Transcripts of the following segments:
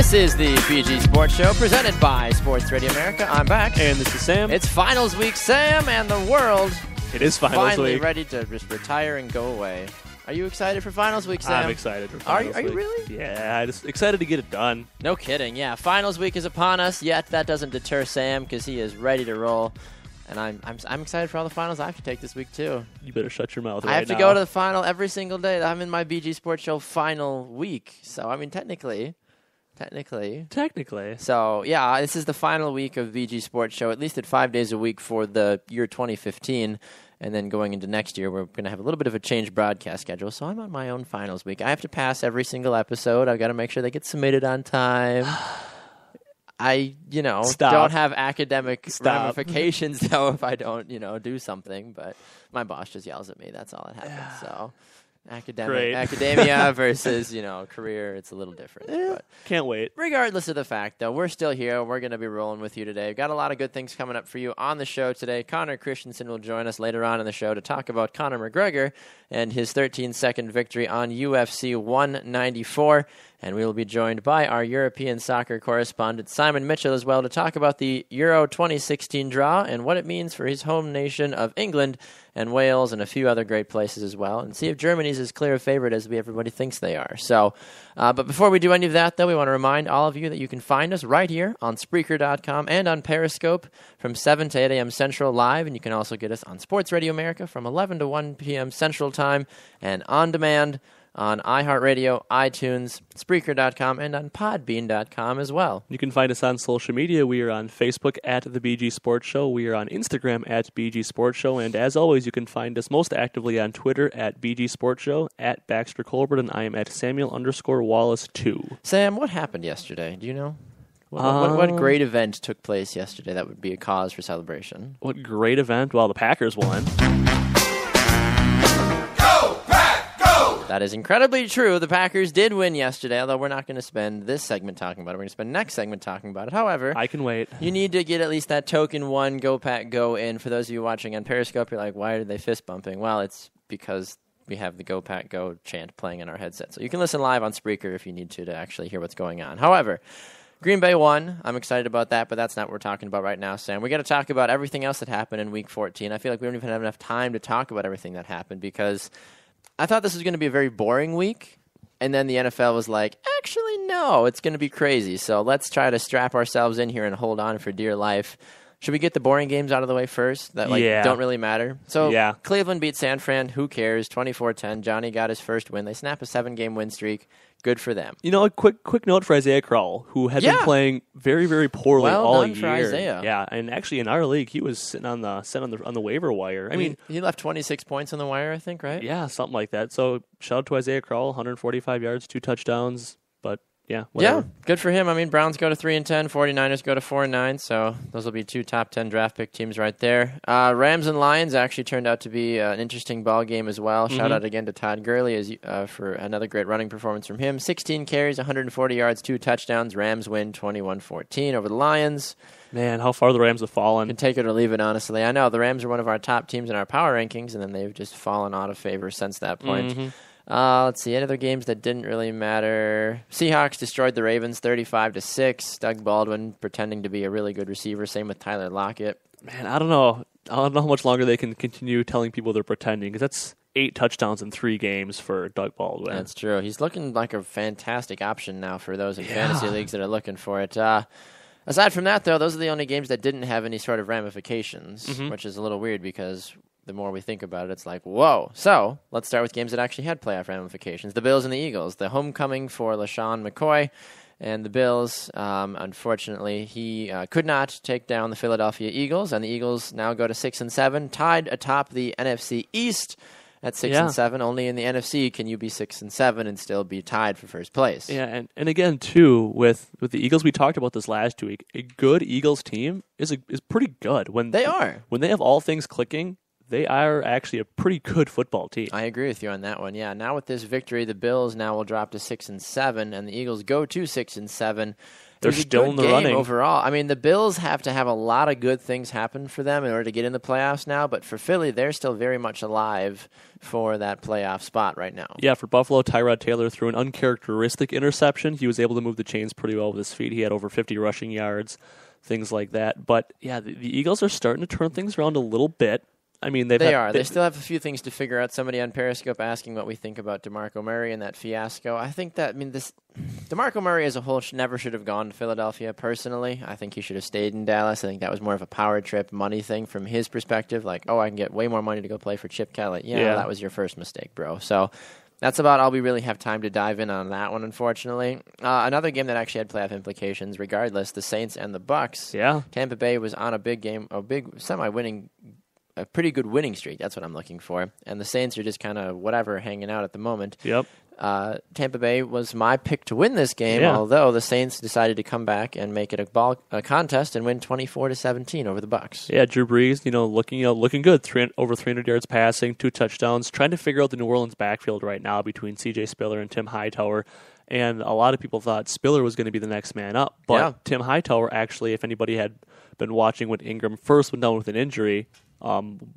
This is the BG Sports Show presented by Sports Radio America. I'm back. And this is Sam. It's finals week, Sam, and the world It is finals finally week. ready to just retire and go away. Are you excited for finals week, Sam? I'm excited for finals Are you week. really? Yeah, I'm just excited to get it done. No kidding. Yeah, finals week is upon us. Yet that doesn't deter Sam because he is ready to roll. And I'm excited for all the finals I have to take this week too. You better shut your mouth I right have to now. go to the final every single day. I'm in my BG Sports Show final week. So I mean, technically. Technically. So, yeah, this is the final week of BG Sports Show, at least at 5 days a week for the year 2015. And then going into next year, we're going to have a little bit of a changed broadcast schedule. So I'm on my own finals week. I have to pass every single episode. I've got to make sure they get submitted on time. I, don't have academic ramifications, though, if I don't, do something. But my boss just yells at me. That's all that happens. So academia versus, career, it's a little different. But can't wait. regardless of the fact, though, we're still here. We're going to be rolling with you today. We've got a lot of good things coming up for you on the show today. Connor Christensen will join us later on in the show to talk about Conor McGregor and his 13-second victory on UFC 194. And we will be joined by our European soccer correspondent, Simon Mitchell, as well, to talk about the Euro 2016 draw and what it means for his home nation of England and Wales and a few other great places as well, and see if Germany's as clear a favorite as everybody thinks they are. So, but before we do any of that, though, we want to remind all of you that you can find us right here on Spreaker.com and on Periscope from 7 to 8 a.m. Central live, and you can also get us on Sports Radio America from 11 to 1 p.m. Central Time and on demand on iHeartRadio, iTunes, Spreaker.com, and on Podbean.com as well. You can find us on social media. We are on Facebook at The BG Sports Show. We are on Instagram at BG Sports Show. And as always, you can find us most actively on Twitter at BG Sports Show, at Baxter Colbert, and I am at Samuel_Wallace2. Sam, what happened yesterday? Do you know? What great event took place yesterday that would be a cause for celebration? What great event. Well, the Packers won. That is incredibly true. The Packers did win yesterday, although we're not going to spend this segment talking about it. We're going to spend next segment talking about it. However, I can wait. You need to get at least that token one Go Pack Go in. For those of you watching on Periscope, you're like, why are they fist bumping? Well, it's because we have the Go Pack Go chant playing in our headset. So you can listen live on Spreaker if you need to actually hear what's going on. However, Green Bay won. I'm excited about that, but that's not what we're talking about right now, Sam. We got to talk about everything else that happened in Week 14. I feel like we don't even have enough time to talk about everything that happened because I thought this was going to be a very boring week, and then the NFL was like, actually, no, it's going to be crazy. So let's try to strap ourselves in here and hold on for dear life. Should we get the boring games out of the way first that don't really matter? So Cleveland beat San Fran. Who cares? 24-10. Johnny got his first win. They snap a 7-game win streak. Good for them. A quick note for Isaiah Crowell, who had been playing very, very poorly all year. For Isaiah. Yeah, and actually in our league, he was sitting on the waiver wire. I mean, he left 26 points on the wire, I think, right? Yeah, something like that. So shout out to Isaiah Crowell, 145 yards, 2 touchdowns, but yeah, whatever. Yeah, good for him. I mean, Browns go to 3-10, 49ers go to 4-9, so those will be 2 top 10 draft pick teams right there. Rams and Lions actually turned out to be an interesting ball game as well. Shout out again to Todd Gurley for another great running performance from him. 16 carries, 140 yards, 2 touchdowns. Rams win 21-14 over the Lions. Man, how far the Rams have fallen. You can take it or leave it, honestly. I know the Rams are one of our top teams in our power rankings, and then they've just fallen out of favor since that point. Let's see, any other games that didn't really matter. Seahawks destroyed the Ravens 35-6. Doug Baldwin pretending to be a really good receiver. Same with Tyler Lockett. Man, I don't know how much longer they can continue telling people they're pretending, because that's 8 touchdowns in 3 games for Doug Baldwin. That's true. He's looking like a fantastic option now for those in fantasy leagues that are looking for it. Aside from that, though, those are the only games that didn't have any sort of ramifications, which is a little weird because the more we think about it, it's like, whoa. So let's start with games that actually had playoff ramifications. The Bills and the Eagles. The homecoming for LaShawn McCoy and the Bills. Unfortunately, he could not take down the Philadelphia Eagles, and the Eagles now go to 6-7, tied atop the NFC East at 6-7. Only in the NFC can you be 6-7 and still be tied for first place. Yeah, and again too with the Eagles, we talked about this last week. A good Eagles team is pretty good when they are. When they have all things clicking, they are actually a pretty good football team. I agree with you on that one. Yeah, now with this victory, the Bills now will drop to 6-7, and the Eagles go to 6-7. They're still in the running overall. I mean, the Bills have to have a lot of good things happen for them in order to get in the playoffs now. But for Philly, they're still very much alive for that playoff spot right now. Yeah, for Buffalo, Tyrod Taylor threw an uncharacteristic interception. He was able to move the chains pretty well with his feet. He had over 50 rushing yards, things like that. But yeah, the Eagles are starting to turn things around a little bit. I mean, they still have a few things to figure out. Somebody on Periscope asking what we think about DeMarco Murray and that fiasco. I think that, DeMarco Murray as a whole never should have gone to Philadelphia, personally. I think he should have stayed in Dallas. I think that was more of a power trip money thing from his perspective. Like, I can get way more money to go play for Chip Kelly. Yeah, that was your first mistake, bro. So that's about all we really have time to dive in on that one, unfortunately. Another game that actually had playoff implications, regardless, the Saints and the Bucks. Yeah. Tampa Bay was on a big semi-winning a pretty good winning streak. That's what I'm looking for. And the Saints are just kind of whatever, hanging out at the moment. Yep. Tampa Bay was my pick to win this game, although the Saints decided to come back and make it a contest and win 24-17 over the Bucks. Yeah, Drew Brees, looking good. Over 300 yards passing, 2 touchdowns. Trying to figure out the New Orleans backfield right now between C.J. Spiller and Tim Hightower. And a lot of people thought Spiller was going to be the next man up. But Tim Hightower actually, if anybody had been watching when Ingram first went down with an injury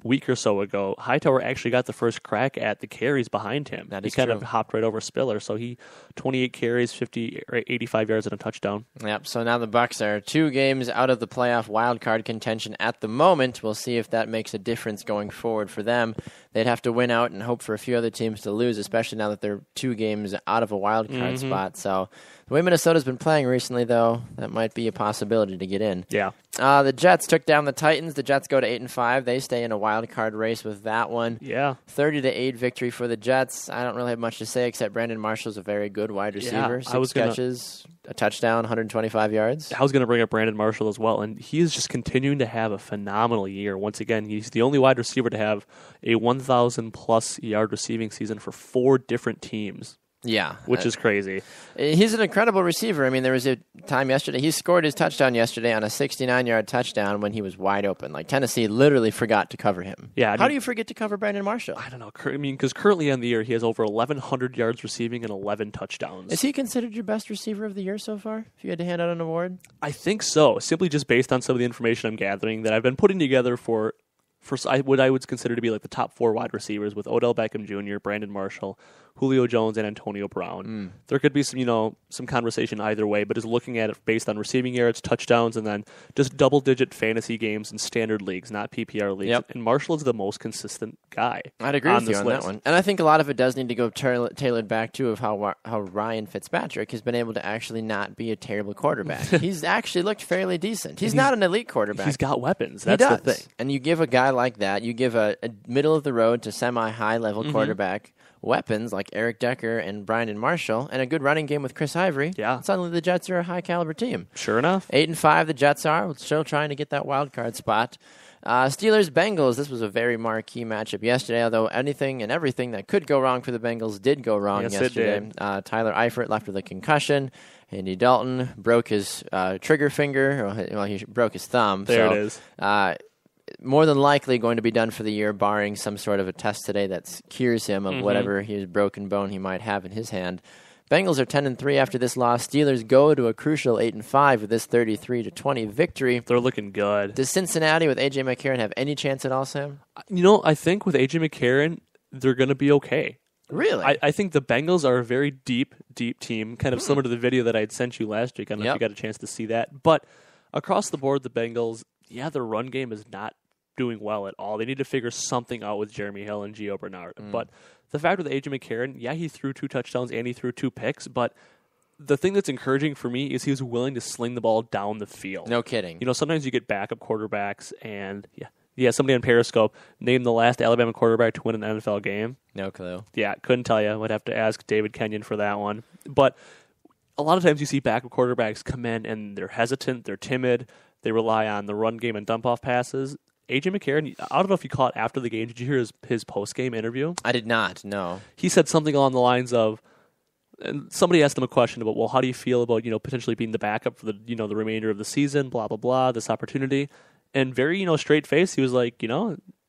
week or so ago, Hightower actually got the first crack at the carries behind him. That is true. He kind of hopped right over Spiller, so he 28 carries, 50 or 85 yards and a touchdown. Yep. So now the Bucks are 2 games out of the playoff wildcard contention at the moment. We'll see if that makes a difference going forward for them. They'd have to win out and hope for a few other teams to lose, especially now that they're 2 games out of a wildcard spot. So the way Minnesota's been playing recently, though, that might be a possibility to get in. Yeah. The Jets took down the Titans. The Jets go to 8-5. They stay in a wild card race with that one. Yeah. 30-8 victory for the Jets. I don't really have much to say except Brandon Marshall's a very good wide receiver. 6 catches, a touchdown, 125 yards. I was going to bring up Brandon Marshall as well, and he is just continuing to have a phenomenal year. Once again, he's the only wide receiver to have a 1,000-plus yard receiving season for 4 different teams. Yeah. Which is crazy. He's an incredible receiver. I mean, there was a time yesterday, he scored his touchdown yesterday on a 69-yard touchdown when he was wide open. Like, Tennessee literally forgot to cover him. Yeah. How do you forget to cover Brandon Marshall? I don't know. Because currently on the year, he has over 1,100 yards receiving and 11 touchdowns. Is he considered your best receiver of the year so far, if you had to hand out an award? I think so, simply just based on some of the information I'm gathering that I've been putting together for what I would consider to be like the top 4 wide receivers with Odell Beckham Jr., Brandon Marshall, Julio Jones, and Antonio Brown. There could be some conversation either way, but just looking at it based on receiving yards, touchdowns, and then just double-digit fantasy games in standard leagues, not PPR leagues. Yep. And Marshall is the most consistent guy. I'd agree with you on that one. And I think a lot of it does need to go tailored back to of how Ryan Fitzpatrick has been able to actually not be a terrible quarterback. He's actually looked fairly decent. He's not an elite quarterback. He's got weapons. That's the thing. And you give a guy like that, you give a middle-of-the-road to semi-high level quarterback weapons like Eric Decker and Brandon Marshall and a good running game with Chris Ivory, suddenly the Jets are a high-caliber team. Sure enough. 8-5 the Jets are, still trying to get that wild card spot. Steelers-Bengals, this was a very marquee matchup yesterday, although anything and everything that could go wrong for the Bengals did go wrong yesterday. It did. Tyler Eifert left with a concussion. Andy Dalton broke his trigger finger. Well, he broke his thumb. There it is. More than likely going to be done for the year, barring some sort of a test today that cures him of whatever his broken bone he might have in his hand. Bengals are 10-3 after this loss. Steelers go to a crucial 8-5 with this 33-20 victory. They're looking good. Does Cincinnati with A.J. McCarron have any chance at all, Sam? I think with A.J. McCarron, they're going to be okay. Really? I think the Bengals are a very deep team, kind of similar to the video that I had sent you last week. I don't know if you got a chance to see that. But across the board, the Bengals, their run game is not doing well at all. They need to figure something out with Jeremy Hill and Gio Bernard. But the fact with A.J. McCarron, he threw 2 touchdowns and he threw 2 picks, but the thing that's encouraging for me is he was willing to sling the ball down the field. No kidding. Sometimes you get backup quarterbacks and somebody on Periscope named the last Alabama quarterback to win an NFL game. No clue. Yeah, couldn't tell you. Would have to ask David Kenyon for that one. But a lot of times you see backup quarterbacks come in and they're hesitant, they're timid, they rely on the run game and dump-off passes. A.J. McCarron, I don't know if you caught after the game. Did you hear his post-game interview? I did not, no. He said something along the lines of, and somebody asked him a question about, well, how do you feel about, potentially being the backup for the, the remainder of the season, blah, blah, blah, this opportunity. And very, straight face, he was like,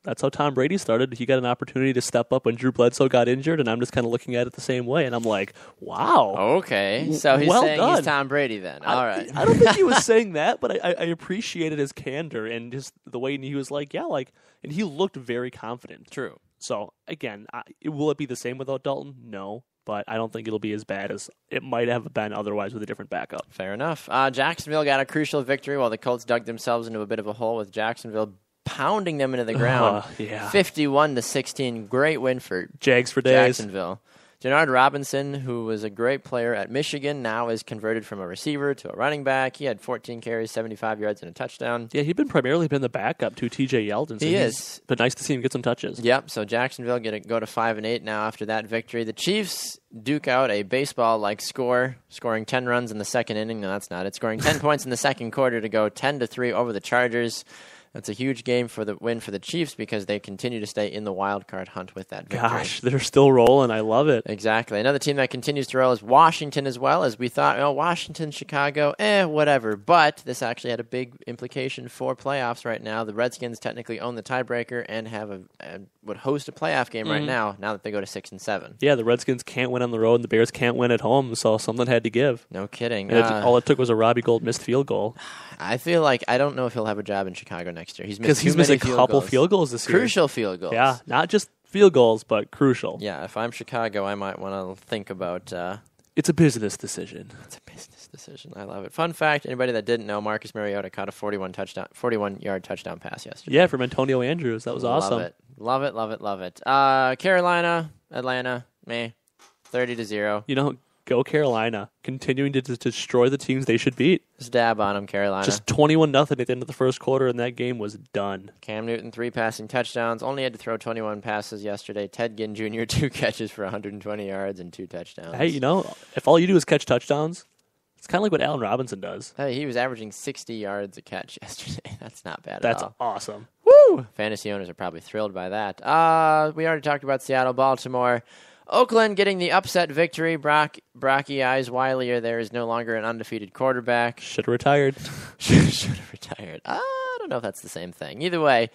that's how Tom Brady started. He got an opportunity to step up when Drew Bledsoe got injured, and I'm just kind of looking at it the same way. And I'm like, wow. Okay, so he's well saying done. he's Tom Brady then. All right. I don't think he was saying that, but I appreciated his candor and just the way he was like, yeah, like, and he looked very confident. True. So, again, will it be the same without Dalton? No. But I don't think it'll be as bad as it might have been otherwise with a different backup. Fair enough. Jacksonville got a crucial victory while the Colts dug themselves into a bit of a hole with Jacksonville pounding them into the ground. 51-16. Great win for Jags for days. Jacksonville. Denard Robinson, who was a great player at Michigan, now is converted from a receiver to a running back. He had 14 carries, 75 yards, and a touchdown. Yeah, he'd primarily been the backup to T.J. Yeldon. So he is. But nice to see him get some touches. Yep, so Jacksonville go to 5-8 now after that victory. The Chiefs duke out a baseball-like score, scoring 10 runs in the second inning. No, that's not it. Scoring 10 points in the second quarter to go 10-3 over the Chargers. That's a huge game for the win for the Chiefs because they continue to stay in the wild card hunt with that victory. Gosh, they're still rolling. I love it. Exactly. Another team that continues to roll is Washington as well. As we thought, Washington, Chicago, whatever. But this actually had a big implication for playoffs right now. The Redskins technically own the tiebreaker and would host a playoff game right now that they go to 6-7. Yeah, the Redskins can't win on the road and the Bears can't win at home, so something had to give. No kidding. All it took was a Robbie Gould missed field goal. I feel like I don't know if he'll have a job in Chicago next year. He's missed a couple field goals this year. Crucial field goals. Yeah, not just field goals, but crucial. Yeah, if I'm Chicago, I might want to think about... it's a business decision. It's a business decision. I love it. Fun fact, anybody that didn't know, Marcus Mariota caught a 41-yard touchdown pass yesterday. Yeah, from Antonio Andrews. That was awesome. Love it. Carolina, Atlanta, 30-0. Go Carolina, continuing to destroy the teams they should beat. Just dab on them, Carolina. Just 21-0 at the end of the first quarter, and that game was done. Cam Newton, 3 passing touchdowns. Only had to throw 21 passes yesterday. Ted Ginn Jr., 2 catches for 120 yards and 2 touchdowns. Hey, if all you do is catch touchdowns, it's kind of like what Allen Robinson does. Hey, he was averaging 60 yards a catch yesterday. That's not bad at all. That's awesome. Woo! Fantasy owners are probably thrilled by that. We already talked about Seattle, Baltimore. Oakland getting the upset victory. Brocky Eyes Wiley there is no longer an undefeated quarterback. Should have retired. Should have retired. I don't know if that's the same thing. Either way,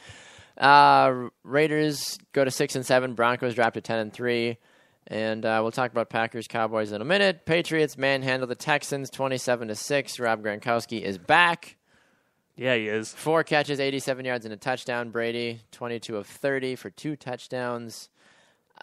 Raiders go to 6-7. Broncos drop to 10-3. And we'll talk about Packers, Cowboys in a minute. Patriots manhandle the Texans 27-6. Rob Gronkowski is back. Yeah, he is. 4 catches, 87 yards, and a touchdown. Brady, 22 of 30 for 2 touchdowns.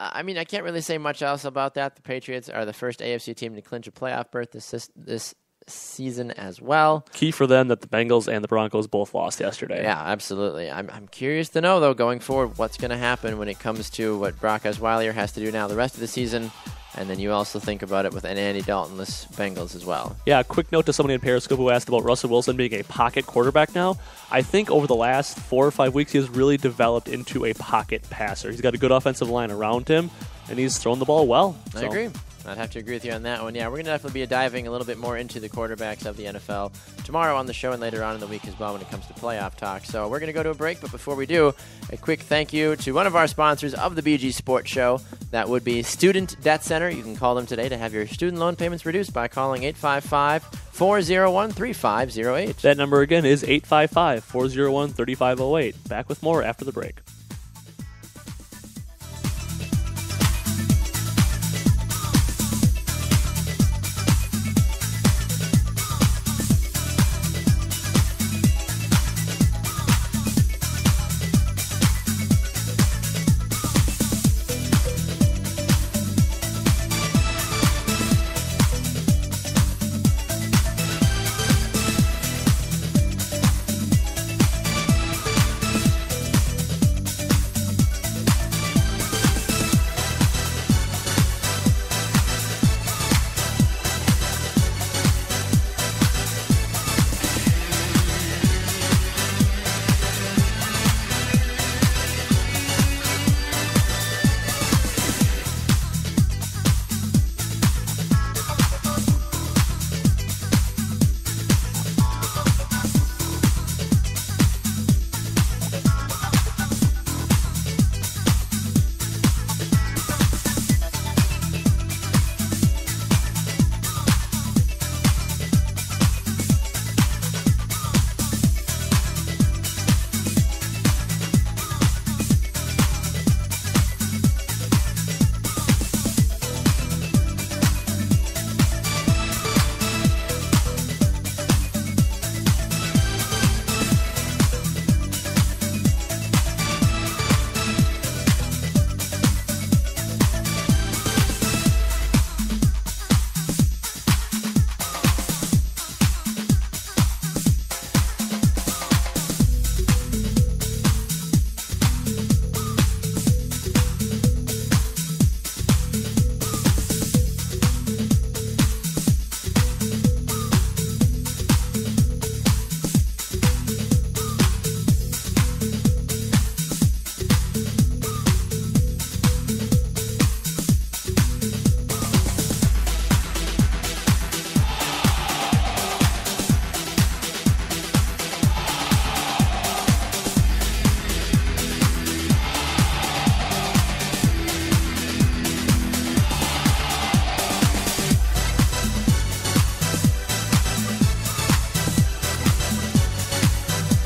I can't really say much else about that. The Patriots are the first AFC team to clinch a playoff berth this season as well. Key for them that the Bengals and the Broncos both lost yesterday. Yeah, absolutely. I'm curious to know, though, going forward, what's going to happen when it comes to what Brock Osweiler has to do now the rest of the season. And then you also think about it with an Andy Dalton-less Bengals as well. Yeah, quick note to somebody in Periscope who asked about Russell Wilson being a pocket quarterback now. I think over the last 4 or 5 weeks, he has really developed into a pocket passer. He's got a good offensive line around him, and he's thrown the ball well. I agree. I'd have to agree with you on that one. Yeah, we're going to definitely be diving a little bit more into the quarterbacks of the NFL tomorrow on the show and later on in the week as well when it comes to playoff talk. So we're going to go to a break, but before we do, a quick thank you to one of our sponsors of the BG Sports Show. That would be Student Debt Center. You can call them today to have your student loan payments reduced by calling 855-401-3508. That number again is 855-401-3508. Back with more after the break.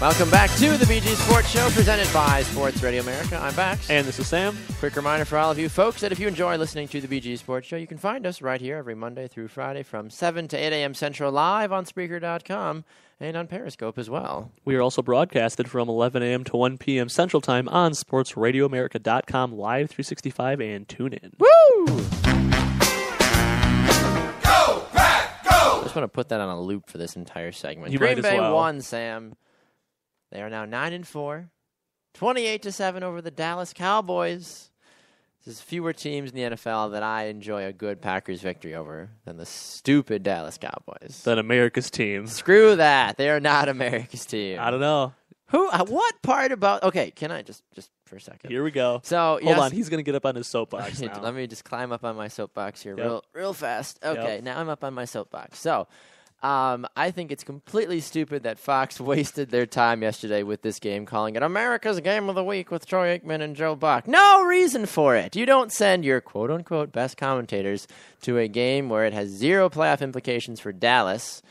Welcome back to the BG Sports Show, presented by Sports Radio America. I'm Bax. And this is Sam. Quick reminder for all of you folks that if you enjoy listening to the BG Sports Show, you can find us right here every Monday through Friday from 7 to 8 a.m. Central live on Spreaker.com and on Periscope as well. We are also broadcasted from 11 a.m. to 1 p.m. Central Time on SportsRadioAmerica.com, live 365, and tune in. Woo! Go, Pack, go! I just want to put that on a loop for this entire segment. You Green might as Bay well. won, Sam. They are now 9-4, 28-7 over the Dallas Cowboys. There's fewer teams in the NFL that I enjoy a good Packers victory over than the stupid Dallas Cowboys. Than America's team. Screw that. They are not America's team. I don't know. What part about... Okay, can I just for a second? Here we go. So Hold on. He's going to get up on his soapbox now. Let me just climb up on my soapbox here Yep. real fast. Okay, Yep. Now I'm up on my soapbox. So... I think it's completely stupid that Fox wasted their time yesterday with this game, calling it America's Game of the Week with Troy Aikman and Joe Buck. No reason for it. You don't send your quote-unquote best commentators to a game where it has zero playoff implications for Dallas,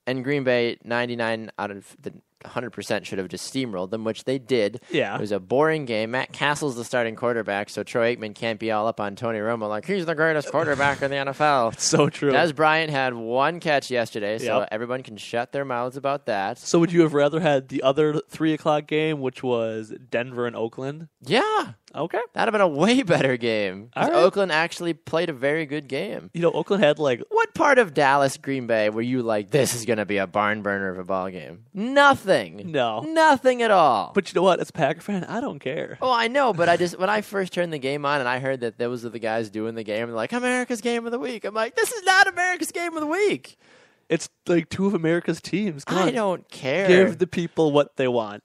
and Green Bay, 99 out of the 100% should have just steamrolled them, which they did. Yeah. It was a boring game. Matt Castle's the starting quarterback, so Troy Aikman can't be all up on Tony Romo like he's the greatest quarterback in the NFL. So true. Des Bryant had one catch yesterday, so Yep. everyone can shut their mouths about that. So would you have rather had the other 3 o'clock game, which was Denver and Oakland? Yeah, Okay. that'd have been a way better game. 'Cause All right. Oakland actually played a very good game. You know, Oakland had like... What part of Dallas, Green Bay were you like, this is going to be a barn burner of a ball game? Nothing. No. Nothing at all. But you know what? As a Packer fan, I don't care. Oh, I know, but when I first turned the game on and I heard that those are the guys doing the game, they're like, America's Game of the Week. I'm like, this is not America's Game of the Week. It's like 2 of America's teams. Come on. I don't care. Give the people what they want.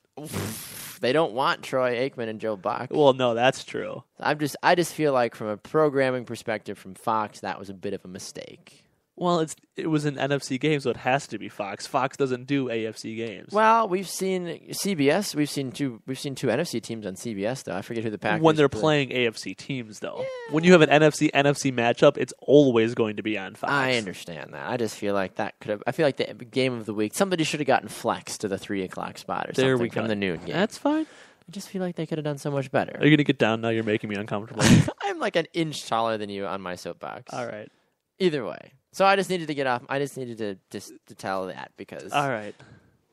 They don't want Troy Aikman and Joe Buck. Well, no, that's true. I just feel like from a programming perspective from Fox, that was a bit of a mistake. Well, it was an NFC game, so it has to be Fox. Fox doesn't do AFC games. Well, we've seen CBS. We've seen two NFC teams on CBS though. I forget who the Packers. When they're play. playing AFC teams, though, when you have an NFC matchup, it's always going to be on Fox. I understand that. I just feel like that could have. I feel like the game of the week. Somebody should have gotten flexed to the 3 o'clock spot or There something we go. from the noon game. That's fine. I just feel like they could have done so much better. Are you gonna get down now? You're making me uncomfortable. I'm like an inch taller than you on my soapbox. All right. Either way. So I just needed to get off. I just needed to tell that because All right.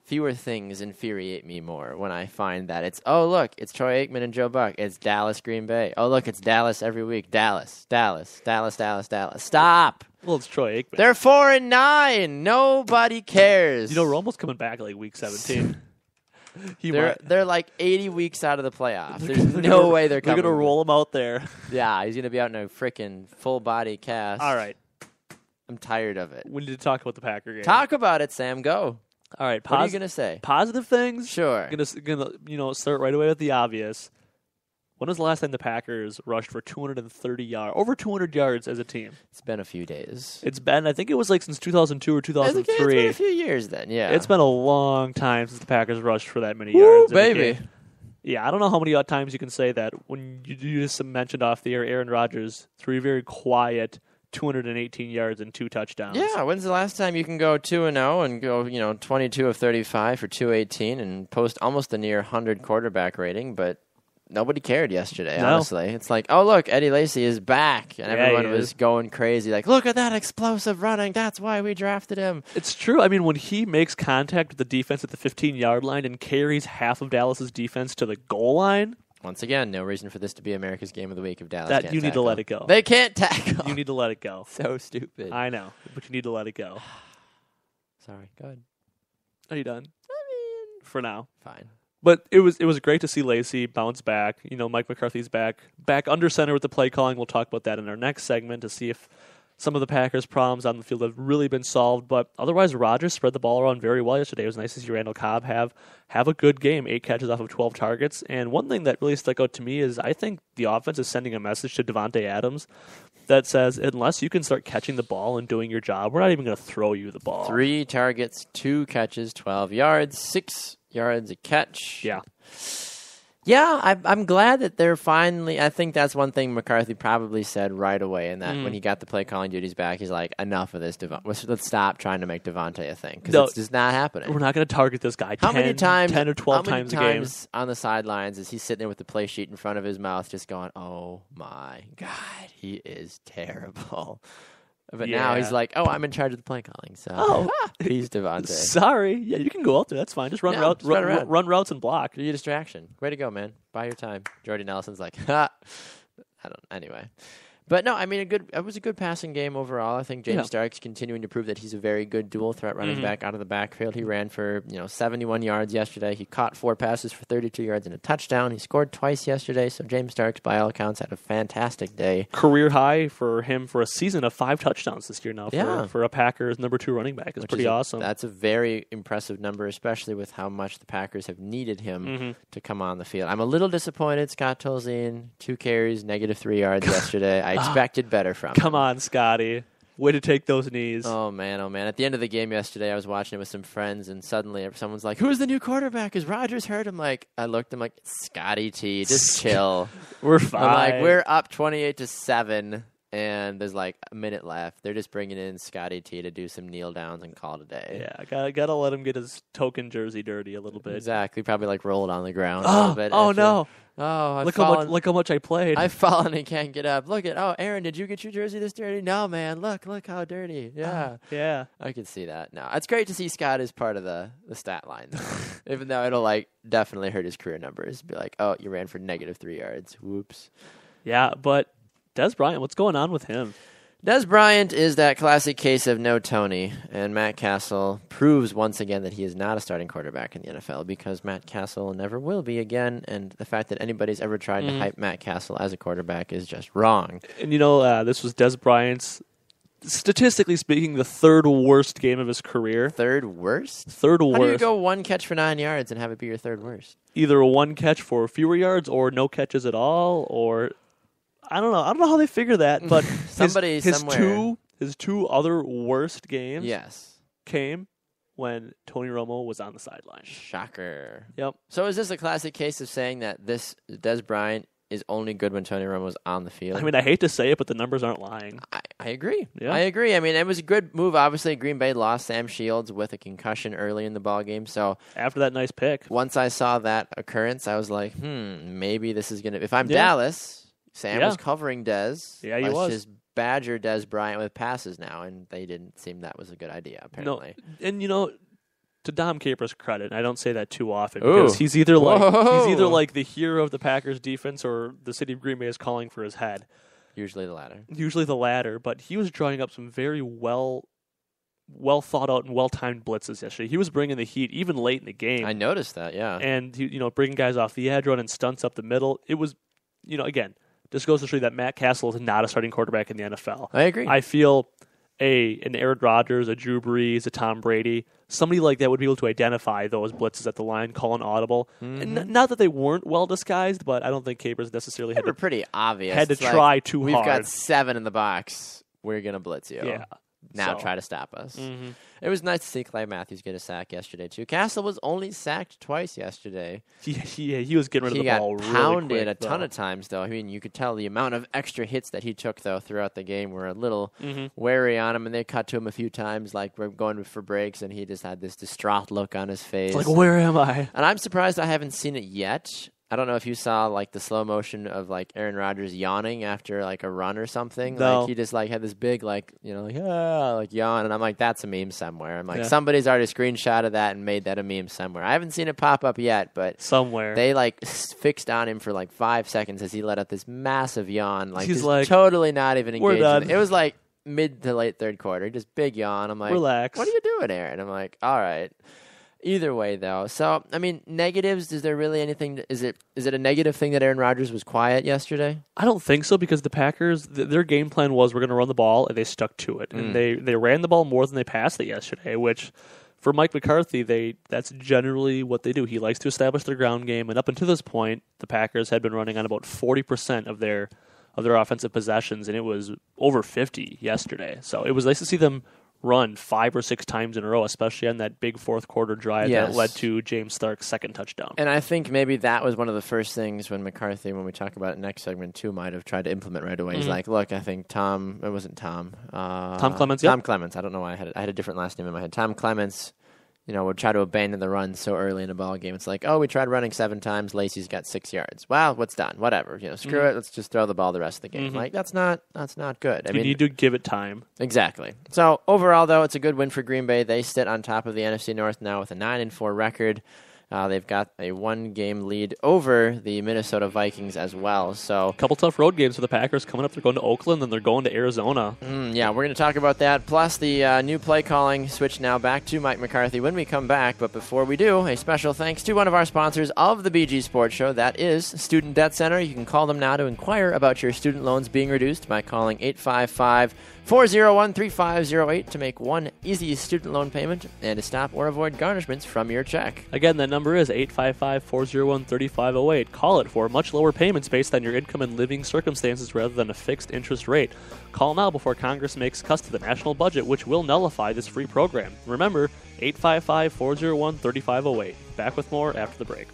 fewer things infuriate me more when I find that it's, oh, look, it's Troy Aikman and Joe Buck. It's Dallas, Green Bay. Oh, look, it's Dallas every week. Dallas. Stop. Well, it's Troy Aikman. They're 4-9. Nobody cares. You know, Romo's coming back like week 17. They're like 80 weeks out of the playoffs. There's no way they're coming. They're going to roll him out there. Yeah, he's going to be out in a freaking full body cast. All right. I'm tired of it. We need to talk about the Packer game. Talk about it, Sam. Go. All right. What are you going to say? Positive things? Sure. Gonna start right away with the obvious. When was the last time the Packers rushed for 230 yards, over 200 yards as a team? It's been a few days. It's been, I think it was like since 2002 or 2003. It's been a few years then, yeah. It's been a long time since the Packers rushed for that many Woo, yards. in a baby. game. Yeah, I don't know how many times you can say that. When you just mentioned off the air, Aaron Rodgers threw a very quiet 218 yards and 2 touchdowns. Yeah, when's the last time you can go 2-0 and go, 22 of 35 for 218 and post almost a near 100 quarterback rating, but nobody cared yesterday, No. honestly. It's like, oh, look, Eddie Lacy is back, and Yeah, everyone he was is. going crazy, like, look at that explosive running, that's why we drafted him. It's true. I mean, when he makes contact with the defense at the 15-yard line and carries half of Dallas's defense to the goal line, Once again, no reason for this to be America's Game of the Week if Dallas that can't you need to tackle. let it go. They can't tackle. You need to let it go. So stupid. I know, but you need to let it go. Sorry, go ahead. Are you done? For now. Fine. But it was great to see Lacy bounce back. Mike McCarthy's back under center with the play calling. We'll talk about that in our next segment to see if some of the Packers' problems on the field have really been solved. But otherwise, Rodgers spread the ball around very well yesterday. It was nice to see Randall Cobb have a good game, 8 catches off of 12 targets. And one thing that really stuck out to me is I think the offense is sending a message to Davante Adams that says, unless you can start catching the ball and doing your job, we're not even going to throw you the ball. 3 targets, 2 catches, 12 yards, 6 yards a catch. Yeah. Yeah, I'm glad that they're finally. I think that's one thing McCarthy probably said right away, and that when he got the play calling duties back, he's like, enough of this. Let's stop trying to make Devontae a thing because it's just not happening. We're not going to target this guy. How many times? 10 or 12 times a game on the sidelines is he sitting there with the play sheet in front of his mouth, just going, "Oh my God, he is terrible." But now he's like, "Oh, I'm in charge of the play calling." So he's Devontae. Sorry, yeah, you can go out there. That's fine. Just run run routes and block. Be a distraction. Way to go, man. Buy your time. Jordy Nelson's like, ha. Anyway. But no, I mean, it was a good passing game overall. I think James Starks continuing to prove that he's a very good dual threat running back out of the backfield. He ran for 71 yards yesterday. He caught 4 passes for 32 yards and a touchdown. He scored twice yesterday. So James Starks, by all accounts, had a fantastic day. Career high for him for a season of 5 touchdowns this year now for a Packers number 2 running back. It's pretty awesome. That's a very impressive number, especially with how much the Packers have needed him to come on the field. I'm a little disappointed. Scott Tolzien, 2 carries, -3 yards yesterday. I expected better from him. Come on, Scotty. Way to take those knees. Oh, man. At the end of the game yesterday, I was watching it with some friends, and suddenly someone's like, who's the new quarterback? Is Rodgers hurt? I looked, I'm like, Scotty T. Just chill. We're fine. I'm like, we're up 28-7, and there's like a minute left. They're just bringing in Scotty T to do some kneel downs and call it a day. Yeah, gotta let him get his token jersey dirty a little bit. Exactly. Probably like roll it on the ground a little bit. Oh, no. Oh, look how much I played. I've fallen and can't get up. Aaron, did you get your jersey this dirty? No, man. Look how dirty. Yeah. Yeah. I can see that. No, it's great to see Scott as part of the stat line, even though it'll definitely hurt his career numbers. Be like, oh, you ran for -3 yards. Whoops. Yeah, but Dez Bryant, what's going on with him? Dez Bryant is that classic case of no Tony, and Matt Castle proves once again that he is not a starting quarterback in the NFL because Matt Castle never will be again, and the fact that anybody's ever tried to hype Matt Castle as a quarterback is just wrong. And this was Dez Bryant's, statistically speaking, the 3rd worst game of his career. 3rd worst? 3rd worst. How do you go 1 catch for 9 yards and have it be your 3rd worst? Either 1 catch for fewer yards or no catches at all, or... I don't know how they figure that, but his 2 other worst games came when Tony Romo was on the sideline. Shocker. Yep. So is this a classic case of saying that this Dez Bryant is only good when Tony Romo's on the field? I mean, I hate to say it, but the numbers aren't lying. I agree. Yeah. I agree. I mean, it was a good move. Obviously, Green Bay lost Sam Shields with a concussion early in the ballgame. So after that nice pick, once I saw that occurrence, I was like, maybe this is going to... If I'm Dallas... Sam was covering Dez. Yeah, he was. Let's just badger Dez Bryant with passes now, and they didn't seem that was a good idea, apparently. No, and to Dom Capers' credit, I don't say that too often because he's either like the hero of the Packers defense or the city of Green Bay is calling for his head. Usually the latter. But he was drawing up some very well thought out and well timed blitzes yesterday. He was bringing the heat even late in the game. I noticed that, yeah. And bringing guys off the edge, running stunts up the middle. It was, again. This goes to show you that Matt Castle is not a starting quarterback in the NFL. I agree. I feel an Aaron Rodgers, a Drew Brees, a Tom Brady, somebody like that would be able to identify those blitzes at the line, call an audible. And not that they weren't well disguised, but I don't think Capers necessarily they were pretty obvious. Had to try too hard. We've got 7 in the box. We're going to blitz you. Yeah. Now try to stop us. It was nice to see Clay Matthews get a sack yesterday, too. Castle was only sacked twice yesterday. He was getting rid of the ball really quick. He got pounded a ton of times, though. I mean, you could tell the amount of extra hits that he took, though, throughout the game were a little wary on him, and they cut to him a few times, like we're going for breaks, and he just had this distraught look on his face. It's like, where am I? And I'm surprised I haven't seen it yet. I don't know if you saw the slow motion of Aaron Rodgers yawning after a run or something. No. He just had this big yawn, and I'm like, that's a meme somewhere. I'm like, somebody's already screenshotted that and made that a meme somewhere. I haven't seen it pop up yet, but somewhere they fixed on him for 5 seconds as he let out this massive yawn. He's totally not even engaged. We're done. It was mid to late 3rd quarter, just big yawn. I'm like, relax. What are you doing, Aaron? I'm like, all right. Either way, though. So, I mean, negatives, is there really anything? Is it a negative thing that Aaron Rodgers was quiet yesterday? I don't think so because the Packers, their game plan was we're going to run the ball, and they stuck to it. And they ran the ball more than they passed it yesterday, which for Mike McCarthy, that's generally what they do. He likes to establish their ground game, and up until this point, the Packers had been running on about 40% of their offensive possessions, and it was over 50 yesterday. So it was nice to see them run 5 or 6 times in a row, especially on that big fourth quarter drive that led to James Stark's second touchdown. And I think maybe that was one of the first things when McCarthy, when we talk about it next segment too, might have tried to implement right away. He's like, look, I think Tom Clements. Yep. Tom Clements. I don't know why I had a different last name in my head. Tom Clements, would try to abandon the run so early in a ball game. It's like, we tried running 7 times. Lacey's got 6 yards. Well, what's done? Whatever. Screw it. Let's just throw the ball the rest of the game. Like, that's not good. You need to give it time. Exactly. So overall, though, it's a good win for Green Bay. They sit on top of the NFC North now with a 9-4 record. They've got a 1-game lead over the Minnesota Vikings as well. So a couple tough road games for the Packers coming up. They're going to Oakland, then they're going to Arizona. Yeah, we're going to talk about that. Plus the new play calling switch now back to Mike McCarthy when we come back. But before we do, a special thanks to one of our sponsors of the BG Sports Show. That is Student Debt Center. You can call them now to inquire about your student loans being reduced by calling 855-401-3508 to make one easy student loan payment and to stop or avoid garnishments from your check. Again, that number is 855-401-3508. Call it for much lower payments based on your income and living circumstances rather than a fixed interest rate. Call now before Congress makes cuts to the national budget, which will nullify this free program. Remember, 855-401-3508. Back with more after the break.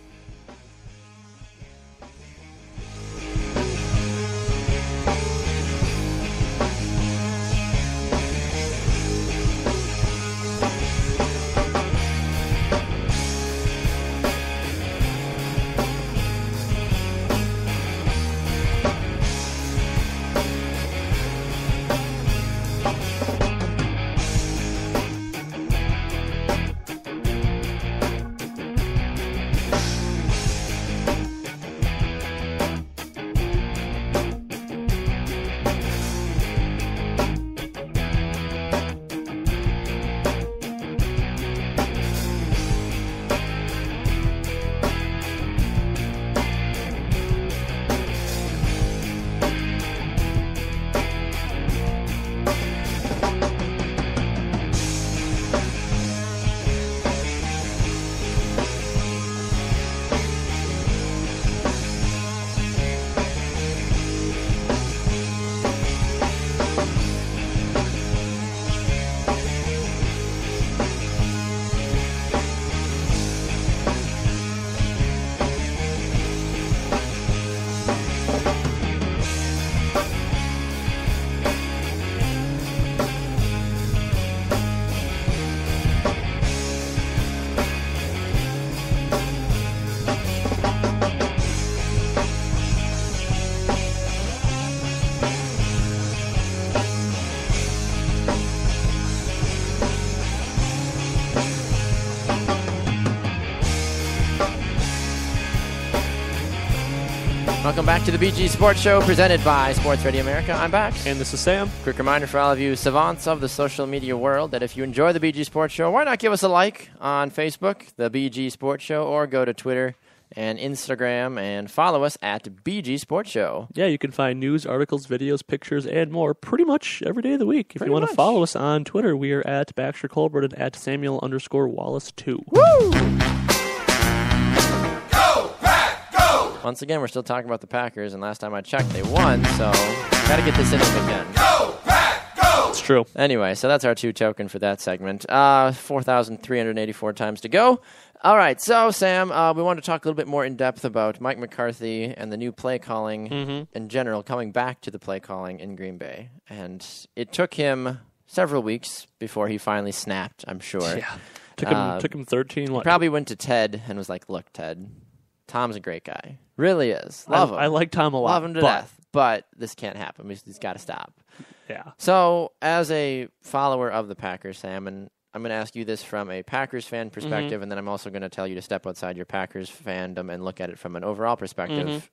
Welcome back to the BG Sports Show presented by Sports Radio America. I'm Bax. And this is Sam. Quick reminder for all of you savants of the social media world that if you enjoy the BG Sports Show, why not give us a like on Facebook, the BG Sports Show, or go to Twitter and Instagram and follow us at BG Sports Show. Yeah, you can find news, articles, videos, pictures, and more pretty much every day of the week. If you want to follow us on Twitter, we are at Baxter Colbert and at Samuel_Wallace2. Woo! Once again, we're still talking about the Packers, and last time I checked, they won, so got to get this in if we can. Go, Pack, go! It's true. Anyway, so that's our 2 token for that segment. 4,384 times to go. All right, so, Sam, we want to talk a little bit more in depth about Mike McCarthy and the new play calling in general, coming back to the play calling in Green Bay. And it took him several weeks before he finally snapped, I'm sure. Yeah. Took him 13. He probably went to Ted and was like, look, Ted, Tom's a great guy. Really is. Love him. I like Tom a lot. Love him to death. But this can't happen. He's got to stop. Yeah. So, as a follower of the Packers, Sam, and I'm going to ask you this from a Packers fan perspective, and then I'm also going to tell you to step outside your Packers fandom and look at it from an overall perspective.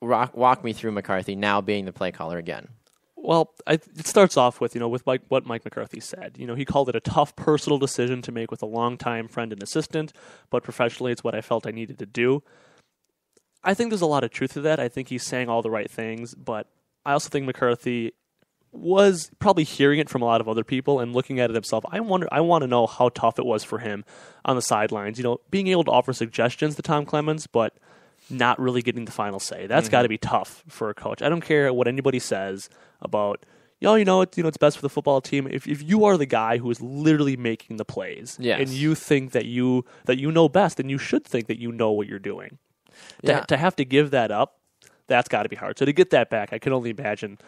Walk me through McCarthy now being the play caller again. Well, it starts off with, what Mike McCarthy said. He called it a tough personal decision to make with a longtime friend and assistant, but professionally it's what I felt I needed to do. I think there's a lot of truth to that. I think he's saying all the right things, but I also think McCarthy was probably hearing it from a lot of other people and looking at it himself. I want to know how tough it was for him on the sidelines. Being able to offer suggestions to Tom Clements, but not really getting the final say. That's got to be tough for a coach. I don't care what anybody says about, it's best for the football team. If you are the guy who is literally making the plays, yes. and you think that you know best, then you should think that you know what you're doing. To have to give that up, that's got to be hard. So to get that back, I can only imagine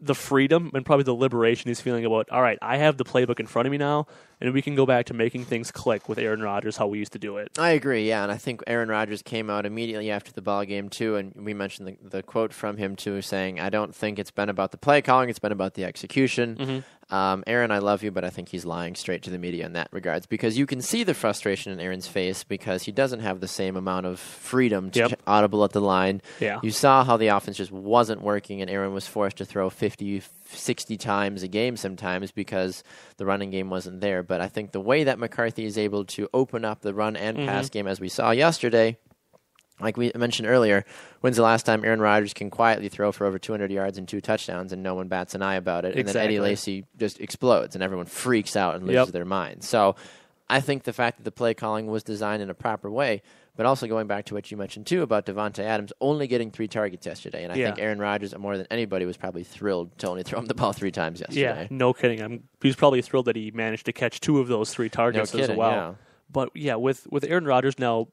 the freedom and probably the liberation he's feeling about, all right, I have the playbook in front of me now, and we can go back to making things click with Aaron Rodgers how we used to do it. I agree, yeah, and I think Aaron Rodgers came out immediately after the ball game, too, and we mentioned the quote from him, too, saying, I don't think it's been about the play calling, it's been about the execution. Mm-hmm. Aaron, I love you, but I think he's lying straight to the media in that regards, because you can see the frustration in Aaron's face because he doesn't have the same amount of freedom to audible at the line. Yeah. You saw how the offense just wasn't working, and Aaron was forced to throw 50, 60 times a game sometimes because the running game wasn't there. But I think the way that McCarthy is able to open up the run and pass game, as we saw yesterday, like we mentioned earlier, when's the last time Aaron Rodgers can quietly throw for over 200 yards and 2 touchdowns and no one bats an eye about it? And then Eddie Lacy just explodes and everyone freaks out and loses their mind. So I think the fact that the play calling was designed in a proper way, but also going back to what you mentioned, too, about Devontae Adams only getting 3 targets yesterday. And I think Aaron Rodgers, more than anybody, was probably thrilled to only throw him the ball 3 times yesterday. Yeah, no kidding. He's probably thrilled that he managed to catch 2 of those 3 targets as well. Yeah. But, yeah, with Aaron Rodgers now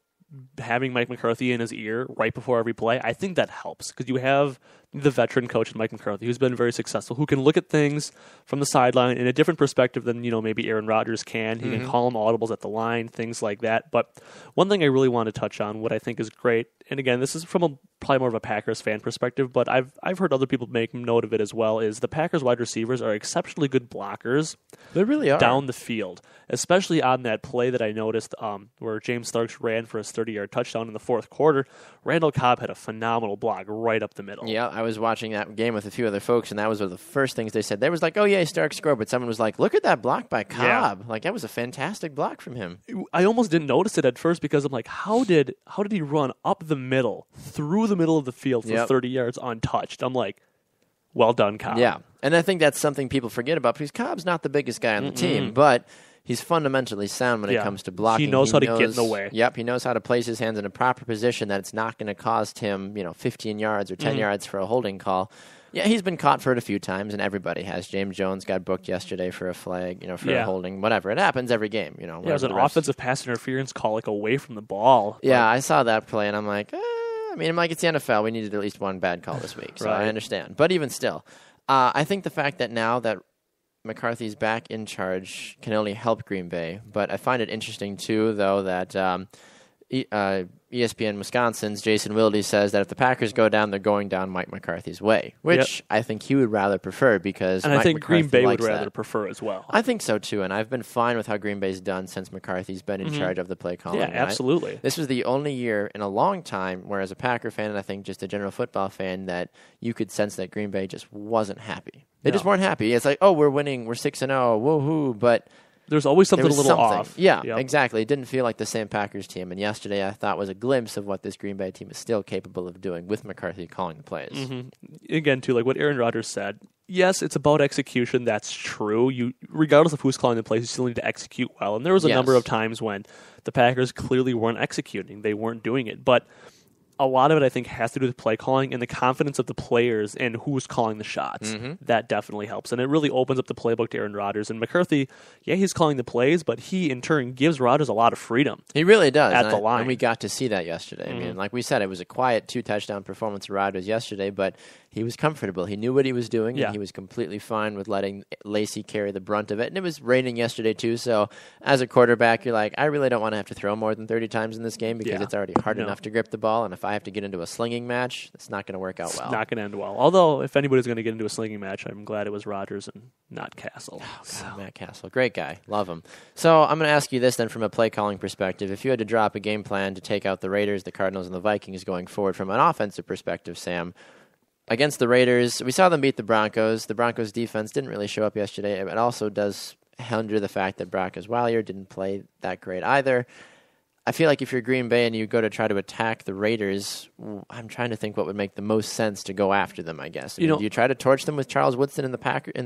having Mike McCarthy in his ear right before every play, I think that helps because you have the veteran coach Mike McCarthy who's been very successful, who can look at things from the sideline in a different perspective than, maybe Aaron Rodgers can. He can call him audibles at the line, things like that. But one thing I really want to touch on, what I think is great, and again, this is from probably more of a Packers fan perspective, but I've heard other people make note of it as well, is the Packers wide receivers are exceptionally good blockers. They really are. Down the field, especially on that play that I noticed where James Starks ran for his 30-yard touchdown in the fourth quarter. Randall Cobb had a phenomenal block right up the middle. Yeah, I was watching that game with a few other folks, and that was one of the first things they said. They was like, oh, yeah, Starks scored, but someone was like, look at that block by Cobb. Like, that was a fantastic block from him. I almost didn't notice it at first because I'm like, how did he run up the middle, through the middle of the field for 30 yards untouched? I'm like, well done, Cobb. Yeah, and I think that's something people forget about because Cobb's not the biggest guy on the team, but he's fundamentally sound when it comes to blocking. He knows how to get in the way. Yep, he knows how to place his hands in a proper position that it's not going to cost him, 15 yards or 10 yards for a holding call. Yeah, he's been caught for it a few times, and everybody has. James Jones got booked yesterday for a flag, for a holding, whatever. It happens every game, Yeah, it was an offensive pass interference call, away from the ball. Yeah, I saw that play, and I'm like, it's the NFL. We needed at least one bad call this week, so I understand. But even still, I think the fact that now that McCarthy's back in charge can only help Green Bay. But I find it interesting, too, though, that ESPN Wisconsin's Jason Wilde says that if the Packers go down, they're going down Mike McCarthy's way, which I think he would rather prefer because and Mike I think McCarthy Green Bay would likes rather that. prefer as well. I think so, too, and I've been fine with how Green Bay's done since McCarthy's been in charge of the play calling. Yeah, absolutely. This was the only year in a long time where, as a Packer fan, and I think just a general football fan, that you could sense that Green Bay just wasn't happy. They just weren't happy. It's like, oh, we're winning, we're 6-0, woohoo, but there's always something a little off. Yeah, exactly. It didn't feel like the same Packers team. And yesterday I thought was a glimpse of what this Green Bay team is still capable of doing with McCarthy calling the plays. Again, too, like what Aaron Rodgers said, yes, it's about execution. That's true. You, regardless of who's calling the plays, you still need to execute well. And there was a number of times when the Packers clearly weren't executing. They weren't doing it. But a lot of it, I think, has to do with play calling and the confidence of the players and who's calling the shots. That definitely helps. And it really opens up the playbook to Aaron Rodgers. And McCarthy, he's calling the plays, but he, in turn, gives Rodgers a lot of freedom. He really does. At the line. And we got to see that yesterday. I mean, like we said, it was a quiet 2-touchdown performance for Rodgers yesterday, but he was comfortable. He knew what he was doing, and he was completely fine with letting Lacy carry the brunt of it. And it was raining yesterday, too, so as a quarterback, you're like, I really don't want to have to throw more than 30 times in this game because it's already hard enough to grip the ball, and if I have to get into a slinging match, it's not going to work out well. It's not going to end well. Although, if anybody's going to get into a slinging match, I'm glad it was Rodgers and not Castle. Oh, God, Matt Castle. Great guy. Love him. So I'm going to ask you this then from a play-calling perspective. If you had to drop a game plan to take out the Raiders, the Cardinals, and the Vikings going forward from an offensive perspective, Sam, against the Raiders, we saw them beat the Broncos. The Broncos' defense didn't really show up yesterday. It also does hinder the fact that Brock Osweiler didn't play that great either. I feel like if you're Green Bay and you go to try to attack the Raiders, I'm trying to think what would make the most sense to go after them, I guess. Do you try to torch them with Charles Woodson in the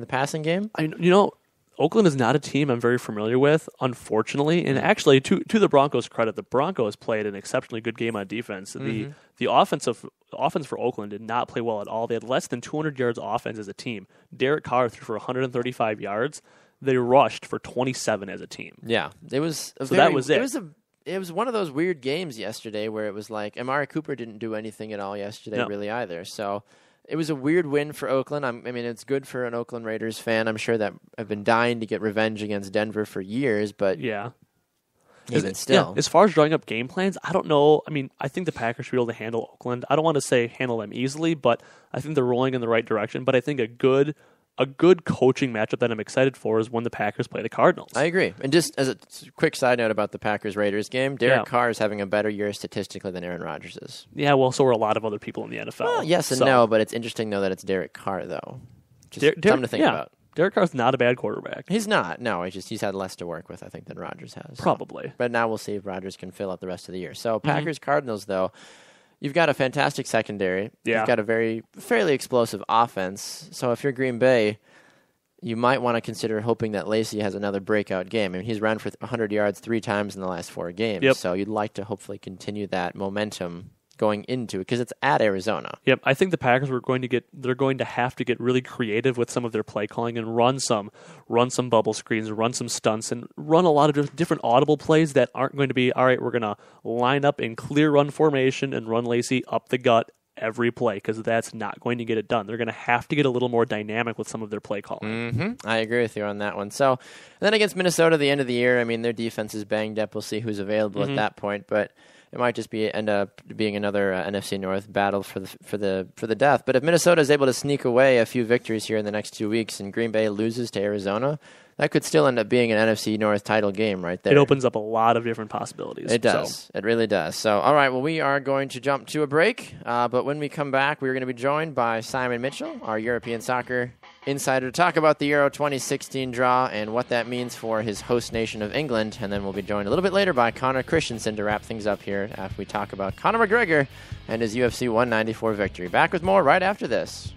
passing game? Oakland is not a team I'm very familiar with, unfortunately. And actually, to the Broncos' credit, the Broncos played an exceptionally good game on defense. The offense for Oakland did not play well at all. They had less than 200 yards offense as a team. Derek Carr threw for 135 yards. They rushed for 27 as a team. Yeah, it was. That was it. It was one of those weird games yesterday where it was like Amari Cooper didn't do anything at all yesterday, really either. So it was a weird win for Oakland. I mean, it's good for an Oakland Raiders fan. I'm sure that I've been dying to get revenge against Denver for years, but yeah. Even still. Yeah, as far as drawing up game plans, I don't know. I mean, I think the Packers should be able to handle Oakland. I don't want to say handle them easily, but I think they're rolling in the right direction. But I think a good coaching matchup that I'm excited for is when the Packers play the Cardinals. I agree. And just as a quick side note about the Packers-Raiders game, Derek Carr is having a better year statistically than Aaron Rodgers is. Yeah, well, so are a lot of other people in the NFL. Well, yes and no, but it's interesting, though, that it's Derek Carr, though. Just something to think about. Derek Carr's not a bad quarterback. He's not. No, he's had less to work with, I think, than Rodgers has. Probably. But now we'll see if Rodgers can fill out the rest of the year. So Packers-Cardinals, though, you've got a fantastic secondary. Yeah. You've got a fairly explosive offense. So if you're Green Bay, you might want to consider hoping that Lacy has another breakout game. I mean, he's run for 100 yards 3 times in the last 4 games. Yep. So you'd like to hopefully continue that momentum going into it because it's at Arizona. Yep, I think the Packers they're going to have to get really creative with some of their play calling and run some bubble screens, run some stunts, and run a lot of different audible plays that aren't going to be, all right, we're going to line up in clear run formation and run Lacy up the gut every play, because that's not going to get it done. They're going to have to get a little more dynamic with some of their play calling. I agree with you on that one. So then against Minnesota at the end of the year, I mean, their defense is banged up. We'll see who's available at that point, but it might just end up being another NFC North battle for the death. But if Minnesota is able to sneak away a few victories here in the next 2 weeks and Green Bay loses to Arizona, that could still end up being an NFC North title game right there. It opens up a lot of different possibilities. It does. So. It really does. So, all right, well, we are going to jump to a break. But when we come back, we're going to be joined by Simon Mitchell, our European soccer insider, to talk about the Euro 2016 draw and what that means for his host nation of England. And then we'll be joined a little bit later by Connor Christensen to wrap things up here after we talk about Conor McGregor and his UFC 194 victory. Back with more right after this.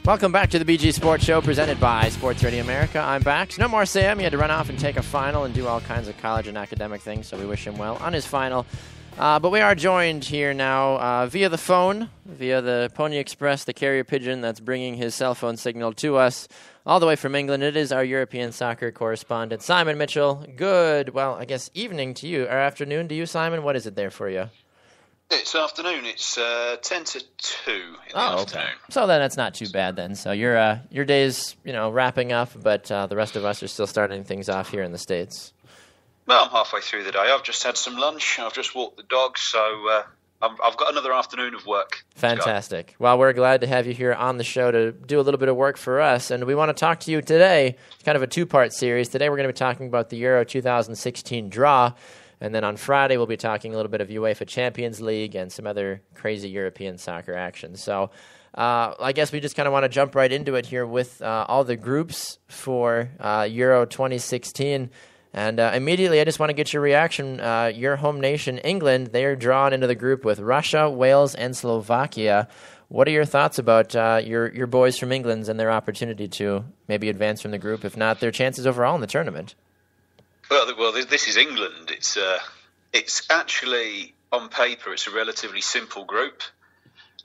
Welcome back to the BG Sports Show presented by Sports Radio America. I'm Bax. No more Sam. He had to run off and take a final and do all kinds of college and academic things, so we wish him well on his final. But we are joined here now via the phone, via the Pony Express, the carrier pigeon that's bringing his cell phone signal to us all the way from England. It is our European soccer correspondent, Simon Mitchell. Good, well, I guess evening to you, or afternoon to you, Simon. What is it there for you? It's afternoon. It's 10 to 2 in the afternoon. Okay. So then that's not too bad then. So your day's wrapping up, but the rest of us are still starting things off here in the States. Well, I'm halfway through the day. I've just had some lunch. I've just walked the dog, so I've got another afternoon of work. Fantastic. Well, we're glad to have you here on the show to do a little bit of work for us, and we want to talk to you today. It's kind of a two-part series. Today we're going to be talking about the Euro 2016 draw. And then on Friday, we'll be talking a little bit of UEFA Champions League and some other crazy European soccer action. So I guess we just kind of want to jump right into it here with all the groups for Euro 2016. And immediately, I just want to get your reaction. Your home nation, England, they are drawn into the group with Russia, Wales, and Slovakia. What are your thoughts about your boys from England and their opportunity to maybe advance from the group, if not their chances overall in the tournament? Well, this is England. It's actually, on paper, it's a relatively simple group.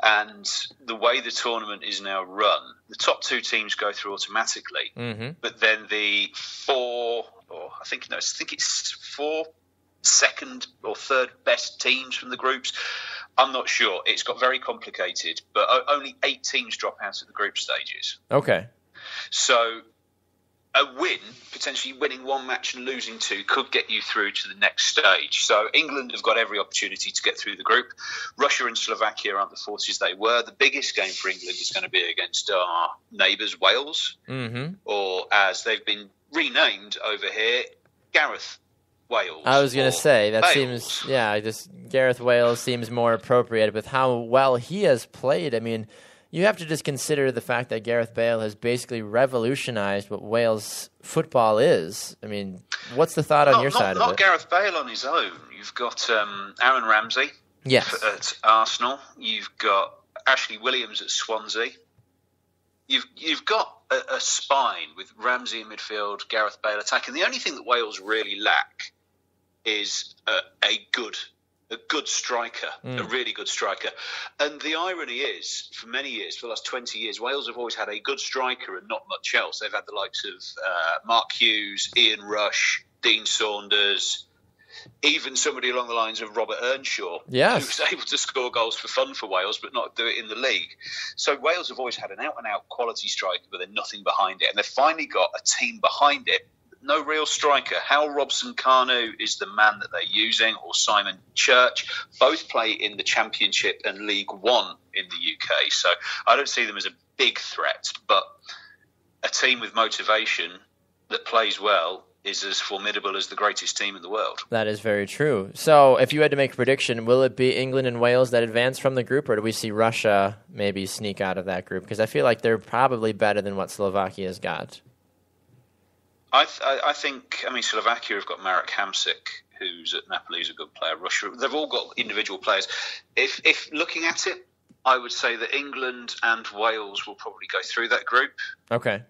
And the way the tournament is now run, the top two teams go through automatically. Mm-hmm. But then the I think it's four second or third best teams from the groups. I'm not sure. It's got very complicated, but only 8 teams drop out at the group stages. Okay. So a win, potentially winning one match and losing 2, could get you through to the next stage. So England have got every opportunity to get through the group. Russia and Slovakia aren't the forces they were. The biggest game for England is going to be against our neighbours, Wales, or as they've been renamed over here, Gareth Wales. I was going to say, that Bales. seems, Gareth Wales seems more appropriate with how well he has played. I mean, you have to just consider the fact that Gareth Bale has basically revolutionized what Wales football is. I mean, what's the thought on your side of it? Not Gareth Bale on his own. You've got Aaron Ramsey at Arsenal. You've got Ashley Williams at Swansea. You've got a spine with Ramsey in midfield, Gareth Bale attacking. The only thing that Wales really lack is a good striker, a really good striker. And the irony is, for many years, for the last 20 years, Wales have always had a good striker and not much else. They've had the likes of Mark Hughes, Ian Rush, Dean Saunders, even somebody along the lines of Robert Earnshaw, who was able to score goals for fun for Wales but not do it in the league. So Wales have always had an out-and-out quality striker, but then nothing behind it. And they've finally got a team behind it. No real striker. Hal Robson-Kanu is the man that they're using, or Simon Church. Both play in the Championship and League One in the UK. So I don't see them as a big threat, but a team with motivation that plays well is as formidable as the greatest team in the world. That is very true. So if you had to make a prediction, will it be England and Wales that advance from the group, or do we see Russia maybe sneak out of that group? Because I feel like they're probably better than what Slovakia's got. I think Slovakia have got Marek Hamsik, who's at Napoli, who's a good player. Russia, they've all got individual players. If looking at it, I would say that England and Wales will probably go through that group. Okay.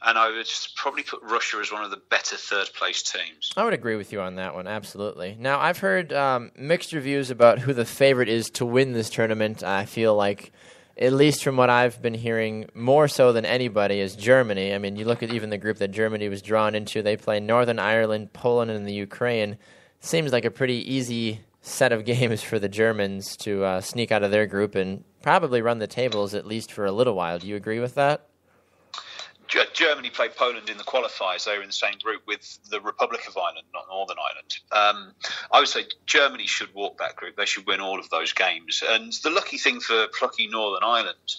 And I would probably put Russia as one of the better third-place teams. I would agree with you on that one, absolutely. Now, I've heard mixed reviews about who the favorite is to win this tournament. I feel like, at least from what I've been hearing, more so than anybody is Germany. I mean, you look at even the group that Germany was drawn into. They play Northern Ireland, Poland, and the Ukraine. Seems like a pretty easy set of games for the Germans to sneak out of their group and probably run the tables at least for a little while. Do you agree with that? Germany played Poland in the qualifiers. They were in the same group with the Republic of Ireland, not Northern Ireland. I would say Germany should walk that group. They should win all of those games. And the lucky thing for plucky Northern Ireland,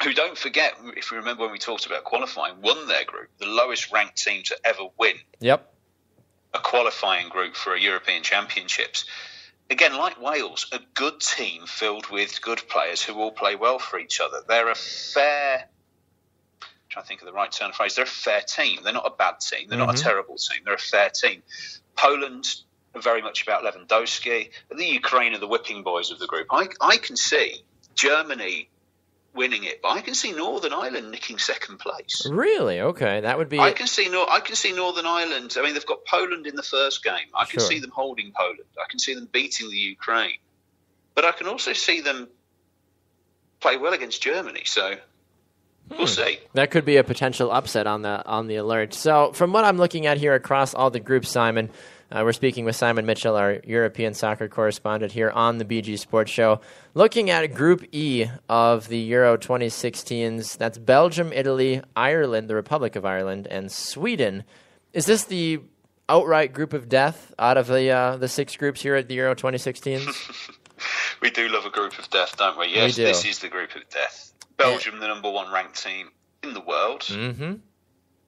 who, don't forget, if we remember when we talked about qualifying, won their group, the lowest ranked team to ever win a qualifying group for a European Championships. Again, like Wales, a good team filled with good players who all play well for each other. They're a fair... I think of the right turn of phrase. They're a fair team. They're not a bad team. They're not a terrible team. They're a fair team. Poland are very much about Lewandowski. The Ukraine are the whipping boys of the group. I can see Germany winning it, but I can see Northern Ireland nicking second place. Really? Okay, that would be. I can see Northern Ireland. I mean, they've got Poland in the first game. I can see them holding Poland. I can see them beating the Ukraine, but I can also see them play well against Germany. So. We'll see. That could be a potential upset on the alert. So from what I'm looking at here across all the groups, Simon, we're speaking with Simon Mitchell, our European soccer correspondent here on the BG Sports Show. Looking at Group E of the Euro 2016s, that's Belgium, Italy, Ireland, the Republic of Ireland, and Sweden. Is this the outright group of death out of the 6 groups here at the Euro 2016s? We do love a group of death, don't we? Yes, this is the group of death. Belgium, the number 1 ranked team in the world. Mm-hmm.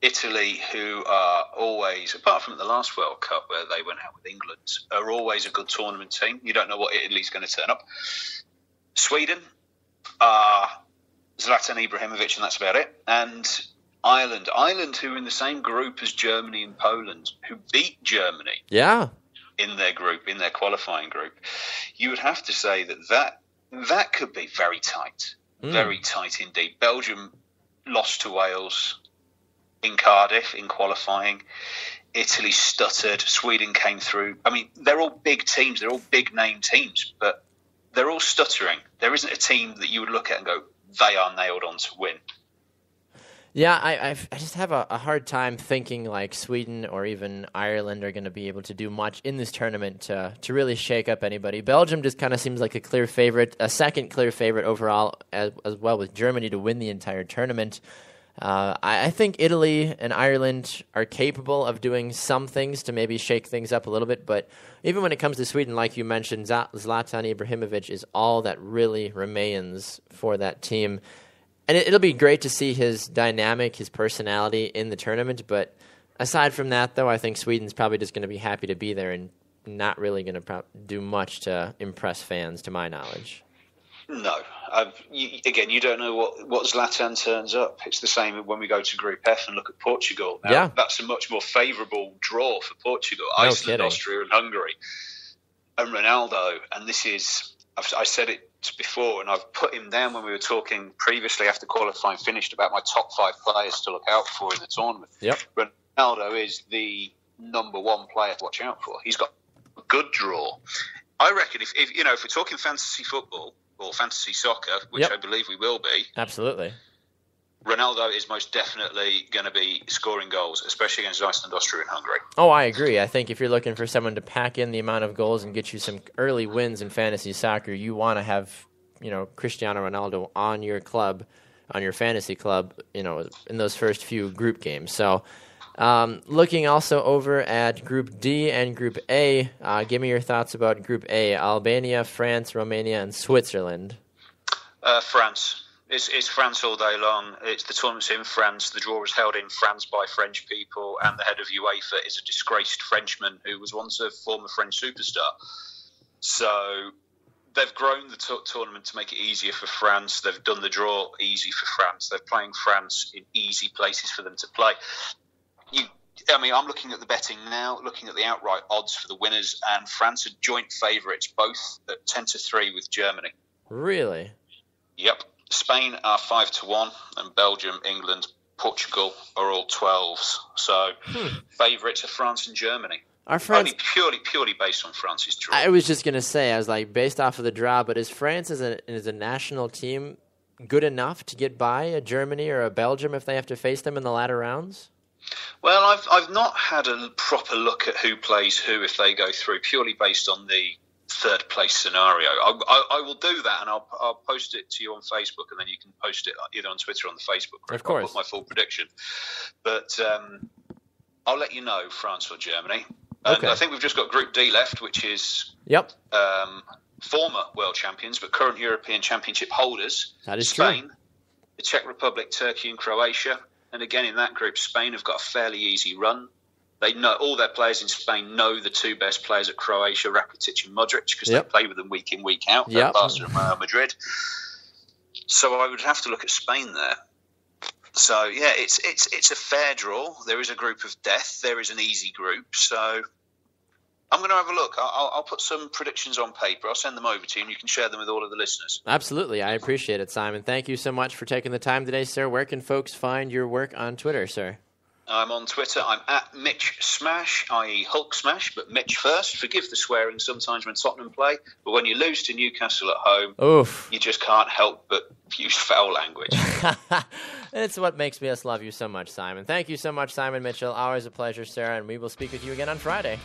Italy, who are always, apart from the last World Cup where they went out with England, are always a good tournament team. You don't know what Italy's going to turn up. Sweden are Zlatan Ibrahimovic, and that's about it. And Ireland, who are in the same group as Germany and Poland, who beat Germany in their group, in their qualifying group. You would have to say that could be very tight, very tight indeed. Belgium lost to Wales in Cardiff in qualifying. Italy stuttered. Sweden came through. I mean, they're all big teams. They're all big name teams, but they're all stuttering. There isn't a team that you would look at and go, they are nailed on to win. Yeah, I just have a hard time thinking like Sweden or even Ireland are going to be able to do much in this tournament to really shake up anybody. Belgium just kind of seems like a clear favorite, a second clear favorite overall, as well with Germany to win the entire tournament. I think Italy and Ireland are capable of doing some things to maybe shake things up a little bit, but even when it comes to Sweden, like you mentioned, Zlatan Ibrahimovic is all that really remains for that team. And it'll be great to see his dynamic, his personality in the tournament, but aside from that, though, I think Sweden's probably just going to be happy to be there and not really going to do much to impress fans, to my knowledge. No. You don't know what Zlatan turns up. It's the same when we go to Group F and look at Portugal. Now, that's a much more favourable draw for Portugal. No Iceland, kidding. Austria and Hungary. And Ronaldo, and this is, I said it before, and I've put him down when we were talking previously after qualifying finished about my top 5 players to look out for in the tournament. Yep. Ronaldo is the number 1 player to watch out for. He's got a good draw. I reckon if we're talking fantasy football or fantasy soccer, which I believe we will be. Absolutely. Ronaldo is most definitely going to be scoring goals, especially against Iceland, Austria, and Hungary. Oh, I agree. I think if you're looking for someone to pack in the amount of goals and get you some early wins in fantasy soccer, you want to have, Cristiano Ronaldo on your club, on your fantasy club, in those first few group games. So, looking also over at Group D and Group A, give me your thoughts about Group A: Albania, France, Romania, and Switzerland. France. It's France all day long. It's the tournament's in France. The draw is held in France by French people, and the head of UEFA is a disgraced Frenchman who was once a former French superstar. So they've grown the tournament to make it easier for France. They've done the draw easy for France. They're playing France in easy places for them to play. I'm looking at the betting now, looking at the outright odds for the winners, and France are joint favourites, both at 10-3 with Germany. Really? Yep. Spain are 5-1, and Belgium, England, Portugal are all 12s. So favourites are France and Germany. Are France purely based on France's draw? I was just going to say, I was like, based off of the draw, but is France as a national team good enough to get by a Germany or a Belgium if they have to face them in the latter rounds? Well, I've not had a proper look at who plays who if they go through, purely based on the third place scenario. I will do that, and I'll post it to you on Facebook, and then you can post it either on Twitter or on the Facebook group. Of course. I'll put my full prediction. But I'll let you know, France or Germany. Okay. I think we've just got Group D left, which is former world champions but current European Championship holders. That is Spain, true. the Czech Republic, Turkey and Croatia. And again, in that group, Spain have got a fairly easy run. They know all their players in Spain know the 2 best players at Croatia, Rakitic and Modric, because they play with them week in, week out at Barcelona and Madrid. So I would have to look at Spain there. So yeah, it's a fair draw. There is a group of death. There is an easy group. So I'm going to have a look. I'll put some predictions on paper. I'll send them over to you, and you can share them with all of the listeners. Absolutely. I appreciate it, Simon. Thank you so much for taking the time today, sir. Where can folks find your work on Twitter, sir? I'm on Twitter. I'm at Mitch Smash, i.e. Hulk Smash, but Mitch first. Forgive the swearing sometimes when Tottenham play, but when you lose to Newcastle at home, you just can't help but use foul language. It's what makes us love you so much, Simon. Thank you so much, Simon Mitchell. Always a pleasure, sir, and we will speak with you again on Friday.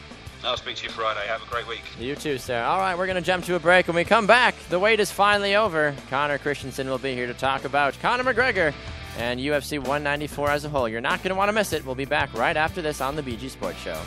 I'll speak to you Friday. Have a great week. You too, sir. All right, we're going to jump to a break. When we come back, the wait is finally over. Connor Christensen will be here to talk about Conor McGregor and UFC 194 as a whole. You're not going to want to miss it. We'll be back right after this on the BG Sports Show.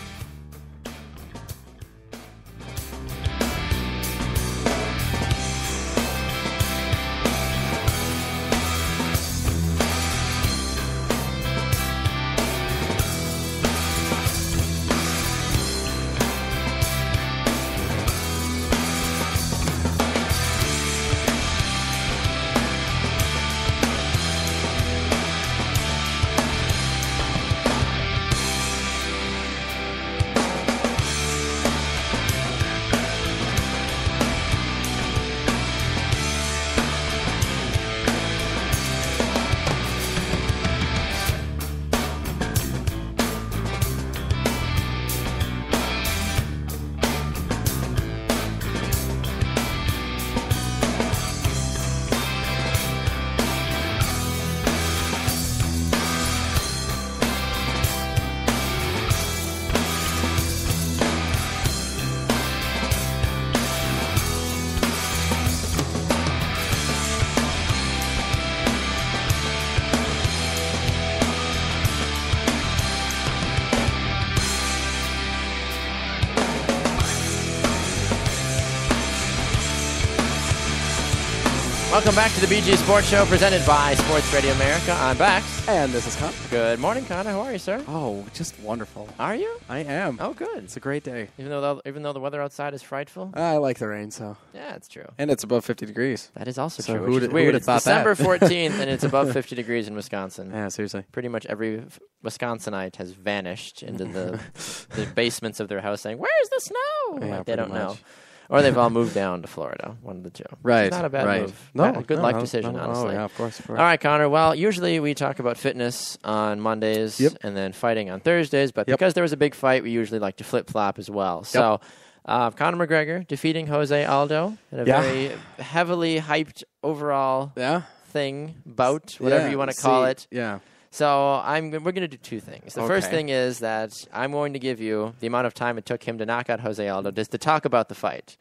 Welcome back to the BG Sports Show presented by Sports Radio America. I'm Bax. And this is Connor. Good morning, Connor. How are you, sir? Oh, just wonderful. Are you? I am. Oh, good. It's a great day. Even though the weather outside is frightful? I like the rain, so. Yeah, it's true. And it's above 50 degrees. That is also So true, who which is would- weird. who It's would've thought December that? 14th, and it's above 50 degrees in Wisconsin. Yeah, seriously. Pretty much every Wisconsinite has vanished into the basements of their house saying, "Where's the snow?" Yeah, Like they don't pretty know. much. Or they've all moved down to Florida, one of the two. Right. It's not a bad right. move. No, Good no, life no, decision, no, honestly. Oh, yeah, of course. All right, Connor. Well, usually we talk about fitness on Mondays Yep. and then fighting on Thursdays, but Yep. because there was a big fight, we usually like to flip-flop as well. So Conor McGregor defeating Jose Aldo in a Yeah. very heavily hyped overall Yeah? bout, whatever Yeah, you want to call it. Yeah. So we're going to do two things. The first Okay. thing is that I'm going to give you the amount of time it took him to knock out Jose Aldo just to talk about the fight.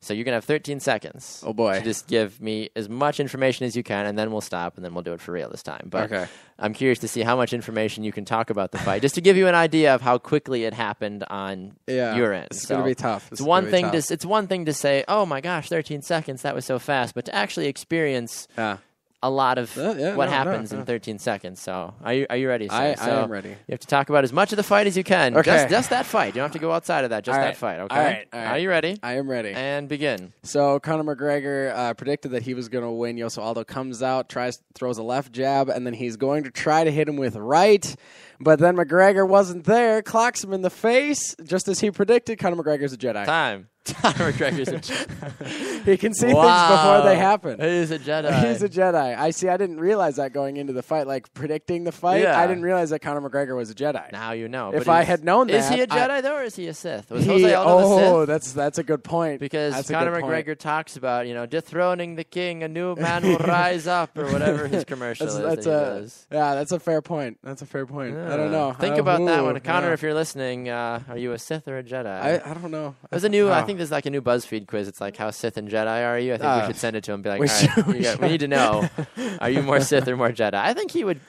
So you're going to have 13 seconds. Oh, boy. To just give me as much information as you can, and then we'll stop, and then we'll do it for real this time. But Okay. I'm curious to see how much information you can talk about the fight, just to give you an idea of how quickly it happened on Yeah. your end. It's going to be tough. It's one thing it's one thing to say, "Oh my gosh, 13 seconds, that was so fast," but to actually experience Yeah. a lot of Yeah, what no, happens no. in 13 seconds. So are you ready, sir? I So am ready. You have to talk about as much of the fight as you can. Okay. Just that fight. You don't have to go outside of that. Just All that right. fight, okay? All right. Are you ready? I am ready. And begin. So Conor McGregor predicted that he was going to win. Jose Aldo comes out, throws a left jab, and then he's going to try to hit him with right. But then McGregor wasn't there, clocks him in the face, just as he predicted. Conor McGregor's a Jedi. Time. Conor McGregor's a Jedi. He can see things before they happen. He's a Jedi. He's a Jedi. I didn't realize that going into the fight, like predicting the fight. Yeah. I didn't realize that Conor McGregor was a Jedi. Now you know. If but I had known is that, he a Jedi though, or is he a Sith? Was He- Jose Aldo a Sith? that's a good point. Because That's a Conor good point. McGregor talks about, dethroning the king, a new man will rise up, or whatever his commercial is that he does. Yeah, that's a fair point. That's a fair point. I don't know. Think about that one. Ooh, Connor, yeah. if you're listening, are you a Sith or a Jedi? I don't know. There's a new. I Oh. think there's like a new BuzzFeed quiz. It's like, how Sith and Jedi are you? I think we should send it to him. And be like, we all right, should- we need to know. Are you more Sith or more Jedi? I think he would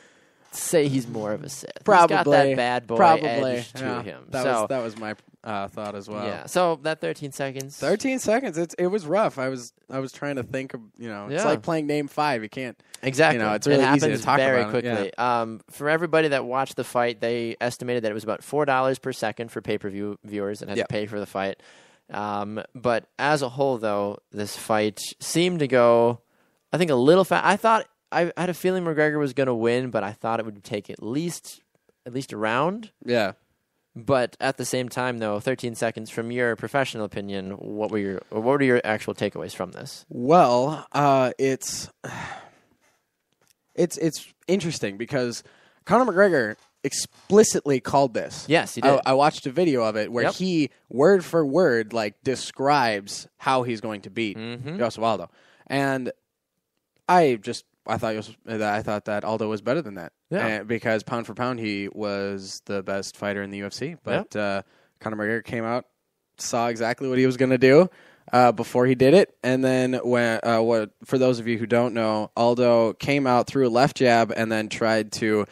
say he's more of a Sith. Probably. He's got that bad boy edge to yeah. him. That was my thought as well. yeah. So that 13 seconds. 13 seconds. It was rough. I was trying to think of, it's Yeah. like playing Name 5. You can't. Exactly. It's really it easy happens to talk very about it, quickly. For everybody that watched the fight, they estimated that it was about $4 per second for pay-per-view viewers that had to pay for the fight. But as a whole, though, this fight seemed to go, I think, a little fast. I had a feeling McGregor was going to win, but I thought it would take at least a round. Yeah. But at the same time, though, 13 seconds from your professional opinion, what were your actual takeaways from this? Well, it's interesting because Conor McGregor explicitly called this. Yes, he did. I watched a video of it where he word for word describes how he's going to beat Jose Aldo, and I thought that Aldo was better than that. Yeah. Because pound for pound he was the best fighter in the UFC. But Conor McGregor came out, saw exactly what he was going to do before he did it, and then for those of you who don't know, Aldo came out, threw a left jab, and then tried to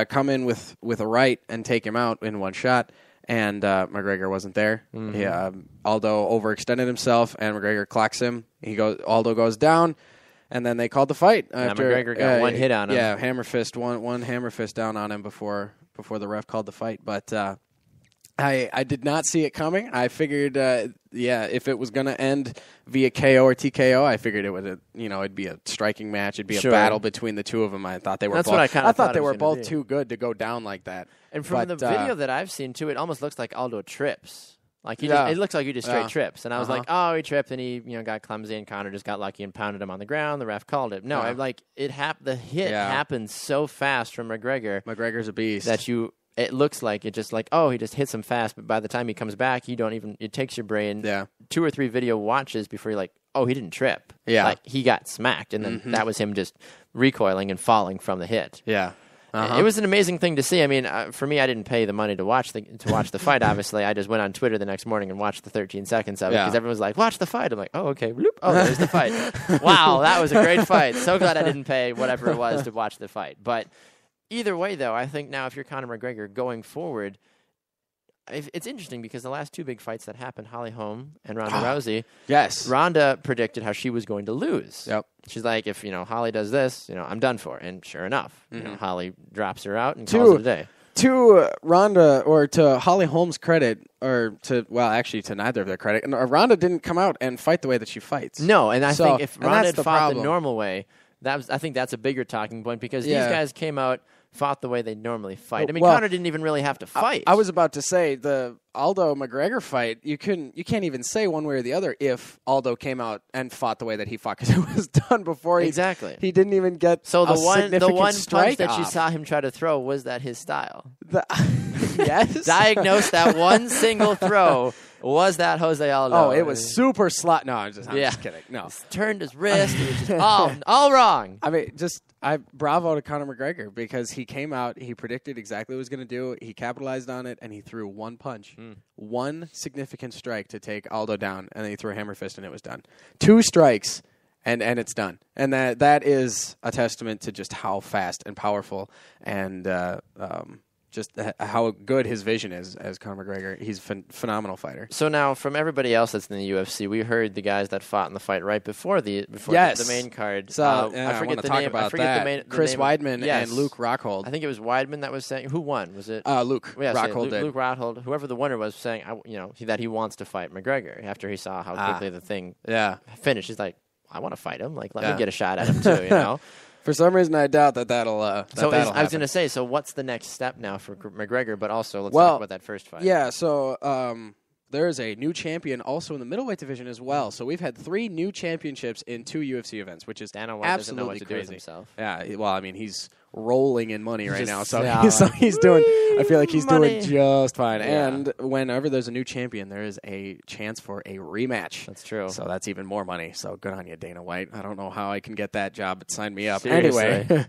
come in with a right and take him out in one shot. And McGregor wasn't there. Aldo overextended himself, and McGregor clocks him. Aldo goes down. And then they called the fight. After McGregor got one hit on him. Yeah, hammer fist, one hammer fist down on him before the ref called the fight. But I did not see it coming. I figured, if it was going to end via KO or TKO, I figured it would, it'd be a striking match. It'd be a battle between the two of them. I thought they were. That's both, what I kind of thought they were it was both gonna be. too good to go down like that. And from the video that I've seen too, it almost looks like Aldo trips. Like it looks like he just straight trips. And I was like, oh, he tripped and he got clumsy, and Conor just got lucky and pounded him on the ground. The ref called it. No, the hit happened so fast from McGregor. McGregor's a beast. That it looks like he just hits him fast, but by the time he comes back, it takes your brain 2 or 3 video watches before you're like, oh, he didn't trip. Yeah. Like he got smacked, and then that was him just recoiling and falling from the hit. Yeah. It was an amazing thing to see. I mean, for me, I didn't pay the money to watch the fight. Obviously, I just went on Twitter the next morning and watched the 13 seconds of it because everyone was like, "Watch the fight." I'm like, "Oh, okay." Bloop. Oh, there's the fight. Wow, that was a great fight. So glad I didn't pay whatever it was to watch the fight. But either way, though, I think now if you're Conor McGregor going forward, it's interesting because the last two big fights that happened, Holly Holm and Ronda Rousey. Yes. Ronda predicted how she was going to lose. Yep. She's like, if Holly does this, I'm done for. And sure enough, Holly drops her out and calls it a day. To Ronda, or to Holly Holm's credit, actually to neither of their credit, Ronda didn't come out and fight the way that she fights. No, and I think if Ronda had fought the normal way, I think that's a bigger talking point because these guys came out, fought the way they normally fight. I mean, Conor didn't even really have to fight. I was about to say the Aldo McGregor fight. You can't even say one way or the other if Aldo came out and fought the way that he fought because it was done before. Exactly. He didn't even get the one strike punch that off. you saw him try to throw was that his style. Yes. Diagnose that one single throw. Was that Jose Aldo? Oh, it was super slot. No, I'm just kidding. No, turned his wrist. It was just all wrong. I mean, bravo to Conor McGregor because he came out, he predicted exactly what he was going to do, he capitalized on it, and he threw one punch, one significant strike to take Aldo down, and then he threw a hammer fist, and it was done. 2 strikes, and it's done. And that is a testament to just how fast and powerful and just how good his vision is as Conor McGregor. He's a phenomenal fighter. So now, from everybody else that's in the UFC, we heard the guys that fought in the fight right before the main card. So I forget the name. I forget the name. Chris Weidman and Luke Rockhold. I think it was Weidman that was saying. Who won? Was it Luke? Rockhold did. Luke Rockhold, whoever the winner was, saying that he wants to fight McGregor after he saw how quickly the thing finished. He's like, I want to fight him. Like, let me get a shot at him too. For some reason, I doubt that'll I was going to say, so what's the next step now for McGregor? But also, let's talk about that first fight. Yeah, so there is a new champion also in the middleweight division as well. So we've had 3 new championships in 2 UFC events, which is Dana White absolutely doesn't know what to crazy. Do with himself. Yeah, well, I mean, he's rolling in money right now, so he's doing just fine. Yeah. And whenever there's a new champion, there is a chance for a rematch. That's true. So that's even more money. So good on you, Dana White. I don't know how I can get that job, but sign me up. Seriously. Anyway.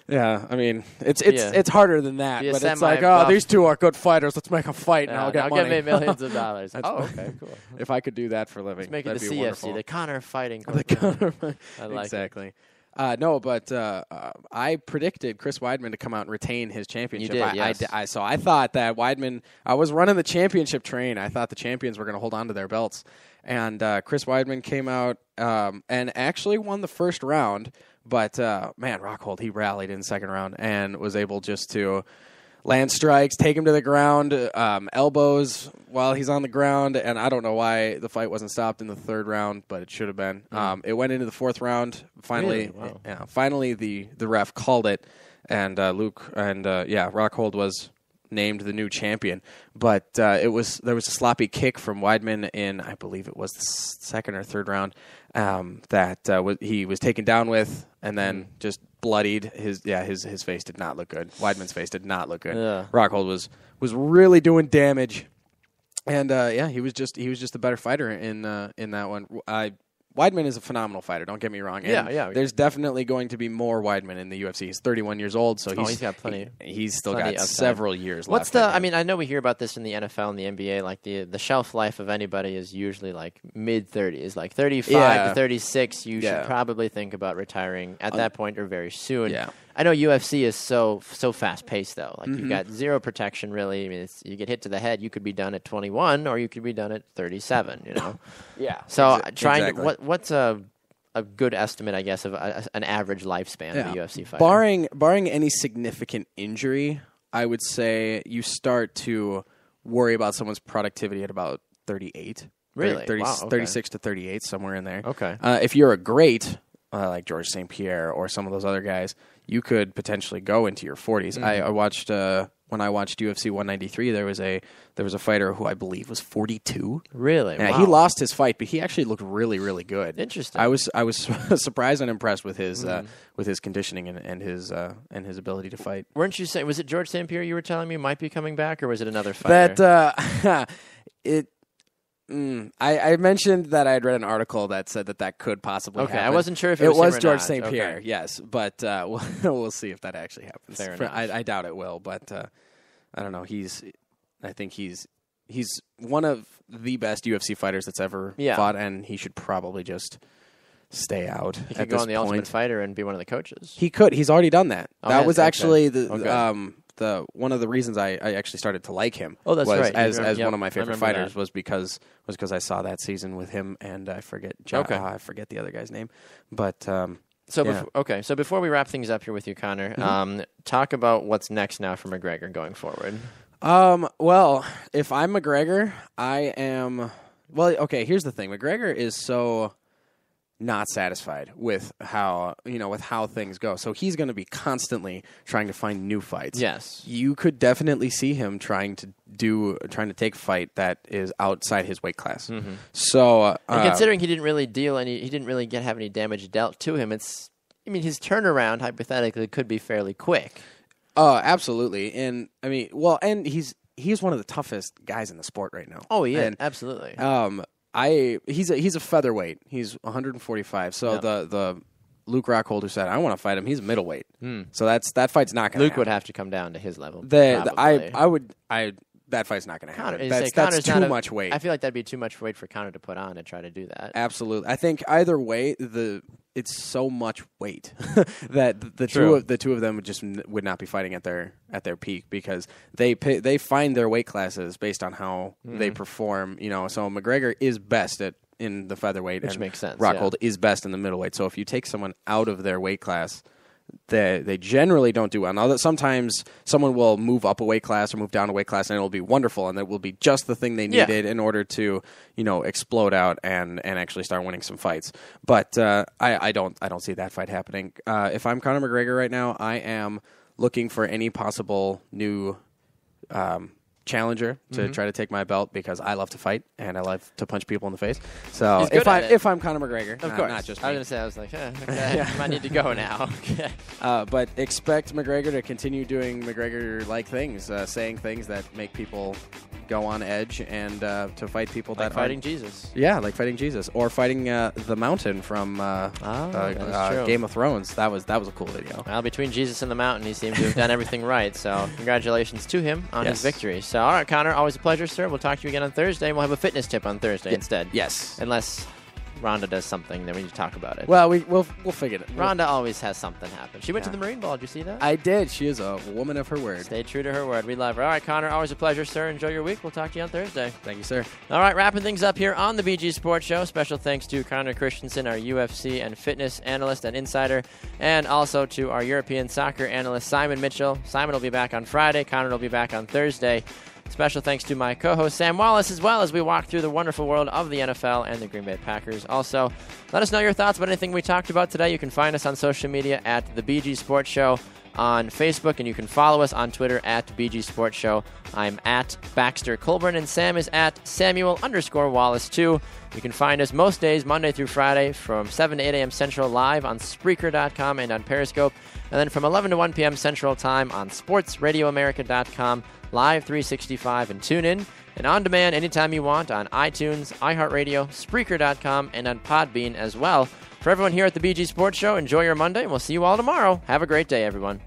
Yeah, I mean, it's harder than that, but it's like, buff. These 2 are good fighters. Let's make them fight, and I'll get money. I'll get millions of dollars. Okay, cool. If I could do that for a living, let's make it that'd the be CFC, wonderful. the Conor Fighting The Conor, I like exactly. No, but I predicted Chris Weidman to come out and retain his championship. You did, yes. So I thought that Weidman, I was running the championship train. I thought the champions were going to hold on to their belts. And Chris Weidman came out and actually won the first round. But, man, Rockhold, he rallied in the second round and was able just to land strikes, take him to the ground, elbows while he's on the ground. And I don't know why the fight wasn't stopped in the third round, but it should have been. It went into the fourth round. Finally, really? Wow. Finally the ref called it. And Rockhold was named the new champion. But there was a sloppy kick from Weidman in, I believe it was the second or third round, he was taken down with, and then just bloodied. His face did not look good. Weidman's face did not look good. Yeah. Rockhold was really doing damage, and he was just a better fighter in that one. Weidman is a phenomenal fighter. Don't get me wrong. And there's definitely going to be more Weidman in the UFC. He's 31 years old, so he's got plenty. He's still got several years left. What's the? I mean, I know we hear about this in the NFL and the NBA. Like the shelf life of anybody is usually like mid-30s, like 35 to 36. You should probably think about retiring at that point or very soon. Yeah. I know UFC is so fast paced though. Like you've got zero protection really. I mean, you get hit to the head, you could be done at 21 or you could be done at 37. You know. Yeah. So what's a good estimate, I guess, of an average lifespan of a UFC fighter? Barring any significant injury, I would say you start to worry about someone's productivity at about 38. Really? 36 to 38, somewhere in there. Okay. If you're a great like Georges St. Pierre or some of those other guys, you could potentially go into your 40s. Mm-hmm. I watched when I watched UFC 193, there was a fighter who I believe was 42. Really? Yeah, wow. He lost his fight, but he actually looked really, really good. Interesting. I was surprised and impressed with his conditioning and his ability to fight. Weren't you saying, was it Georges St. Pierre you were telling me might be coming back, or was it another fighter? I mentioned that I had read an article that said that could possibly happen. I wasn't sure if it was him or Georges not. St. Pierre, okay. yes, but we'll see if that actually happens. Fair enough. I doubt it will, but I don't know. I think he's one of the best UFC fighters that's ever fought, and he should probably just stay out. He could go on the Ultimate Fighter and be one of the coaches. He could. He's already done that. That was actually one of the reasons I actually started to like him. Oh, that's was right. As one of my favorite fighters was because I saw that season with him, and I forget I forget the other guy's name, but. So before we wrap things up here with you, Connor, talk about what's next now for McGregor going forward. Well, if I'm McGregor, I am. Well, okay. Here's the thing: McGregor is so not satisfied with how things go. So he's going to be constantly trying to find new fights. Yes, you could definitely see him trying to take a fight that is outside his weight class. Mm-hmm. So, and considering he didn't really have any damage dealt to him, his turnaround hypothetically could be fairly quick. Absolutely, and and he's one of the toughest guys in the sport right now. Oh yeah, absolutely. He's a featherweight. He's 145. So the Luke Rockhold who said I want to fight him, he's a middleweight. So that fight's not going to happen. Luke would have to come down to his level. That fight's not going to happen. That's too much weight. I feel like that'd be too much weight for Conor to put on and try to do that. Absolutely. I think either way, it's so much weight that the two of them would not be fighting at their peak because they find their weight classes based on how they perform. So McGregor is best in the featherweight, which makes sense. Rockhold is best in the middleweight. So if you take someone out of their weight class, they generally don't do well. Now, sometimes someone will move up a weight class or move down a weight class, and it will be wonderful, and it will be just the thing they needed in order to, explode out and actually start winning some fights. But I don't see that fight happening. If I'm Conor McGregor right now, I am looking for any possible new challenger to try to take my belt because I love to fight and I love to punch people in the face. So if I'm Conor McGregor, of course, not just me. I was gonna say okay, I might need to go now. But expect McGregor to continue doing McGregor-like things, saying things that make people go on edge and to fight people like fighting Jesus. Yeah, like fighting Jesus or fighting the Mountain from Game of Thrones. That was a cool video. Well, between Jesus and the Mountain, he seems to have done everything right. So congratulations to him on his victory. So all right, Connor, always a pleasure, sir. We'll talk to you again on Thursday, and we'll have a fitness tip on Thursday instead. Yes, unless Rhonda does something, then we need to talk about it. Well, we'll figure it. Rhonda always has something happen. She went to the Marine Ball. Did you see that? I did. She is a woman of her word. Stay true to her word. We love her. All right, Connor, always a pleasure, sir. Enjoy your week. We'll talk to you on Thursday. Thank you, sir. All right, wrapping things up here on the BG Sports Show. Special thanks to Connor Christensen, our UFC and fitness analyst and insider, and also to our European soccer analyst, Simon Mitchell. Simon will be back on Friday. Connor will be back on Thursday. Special thanks to my co-host, Sam Wallace, as well as we walk through the wonderful world of the NFL and the Green Bay Packers. Also, let us know your thoughts about anything we talked about today. You can find us on social media at The BG Sports Show on Facebook, and you can follow us on Twitter at BG Sports Show. I'm at Baxter Colburn, and Sam is at Samuel_Wallace2. You can find us most days, Monday through Friday, from 7 to 8 a.m. Central live on Spreaker.com and on Periscope, and then from 11 to 1 p.m. Central Time on SportsRadioAmerica.com, live 365 and tune in, and on demand anytime you want on iTunes, iHeartRadio, Spreaker.com, and on Podbean as well. For everyone here at the BG Sports Show, enjoy your Monday, and we'll see you all tomorrow. Have a great day, everyone.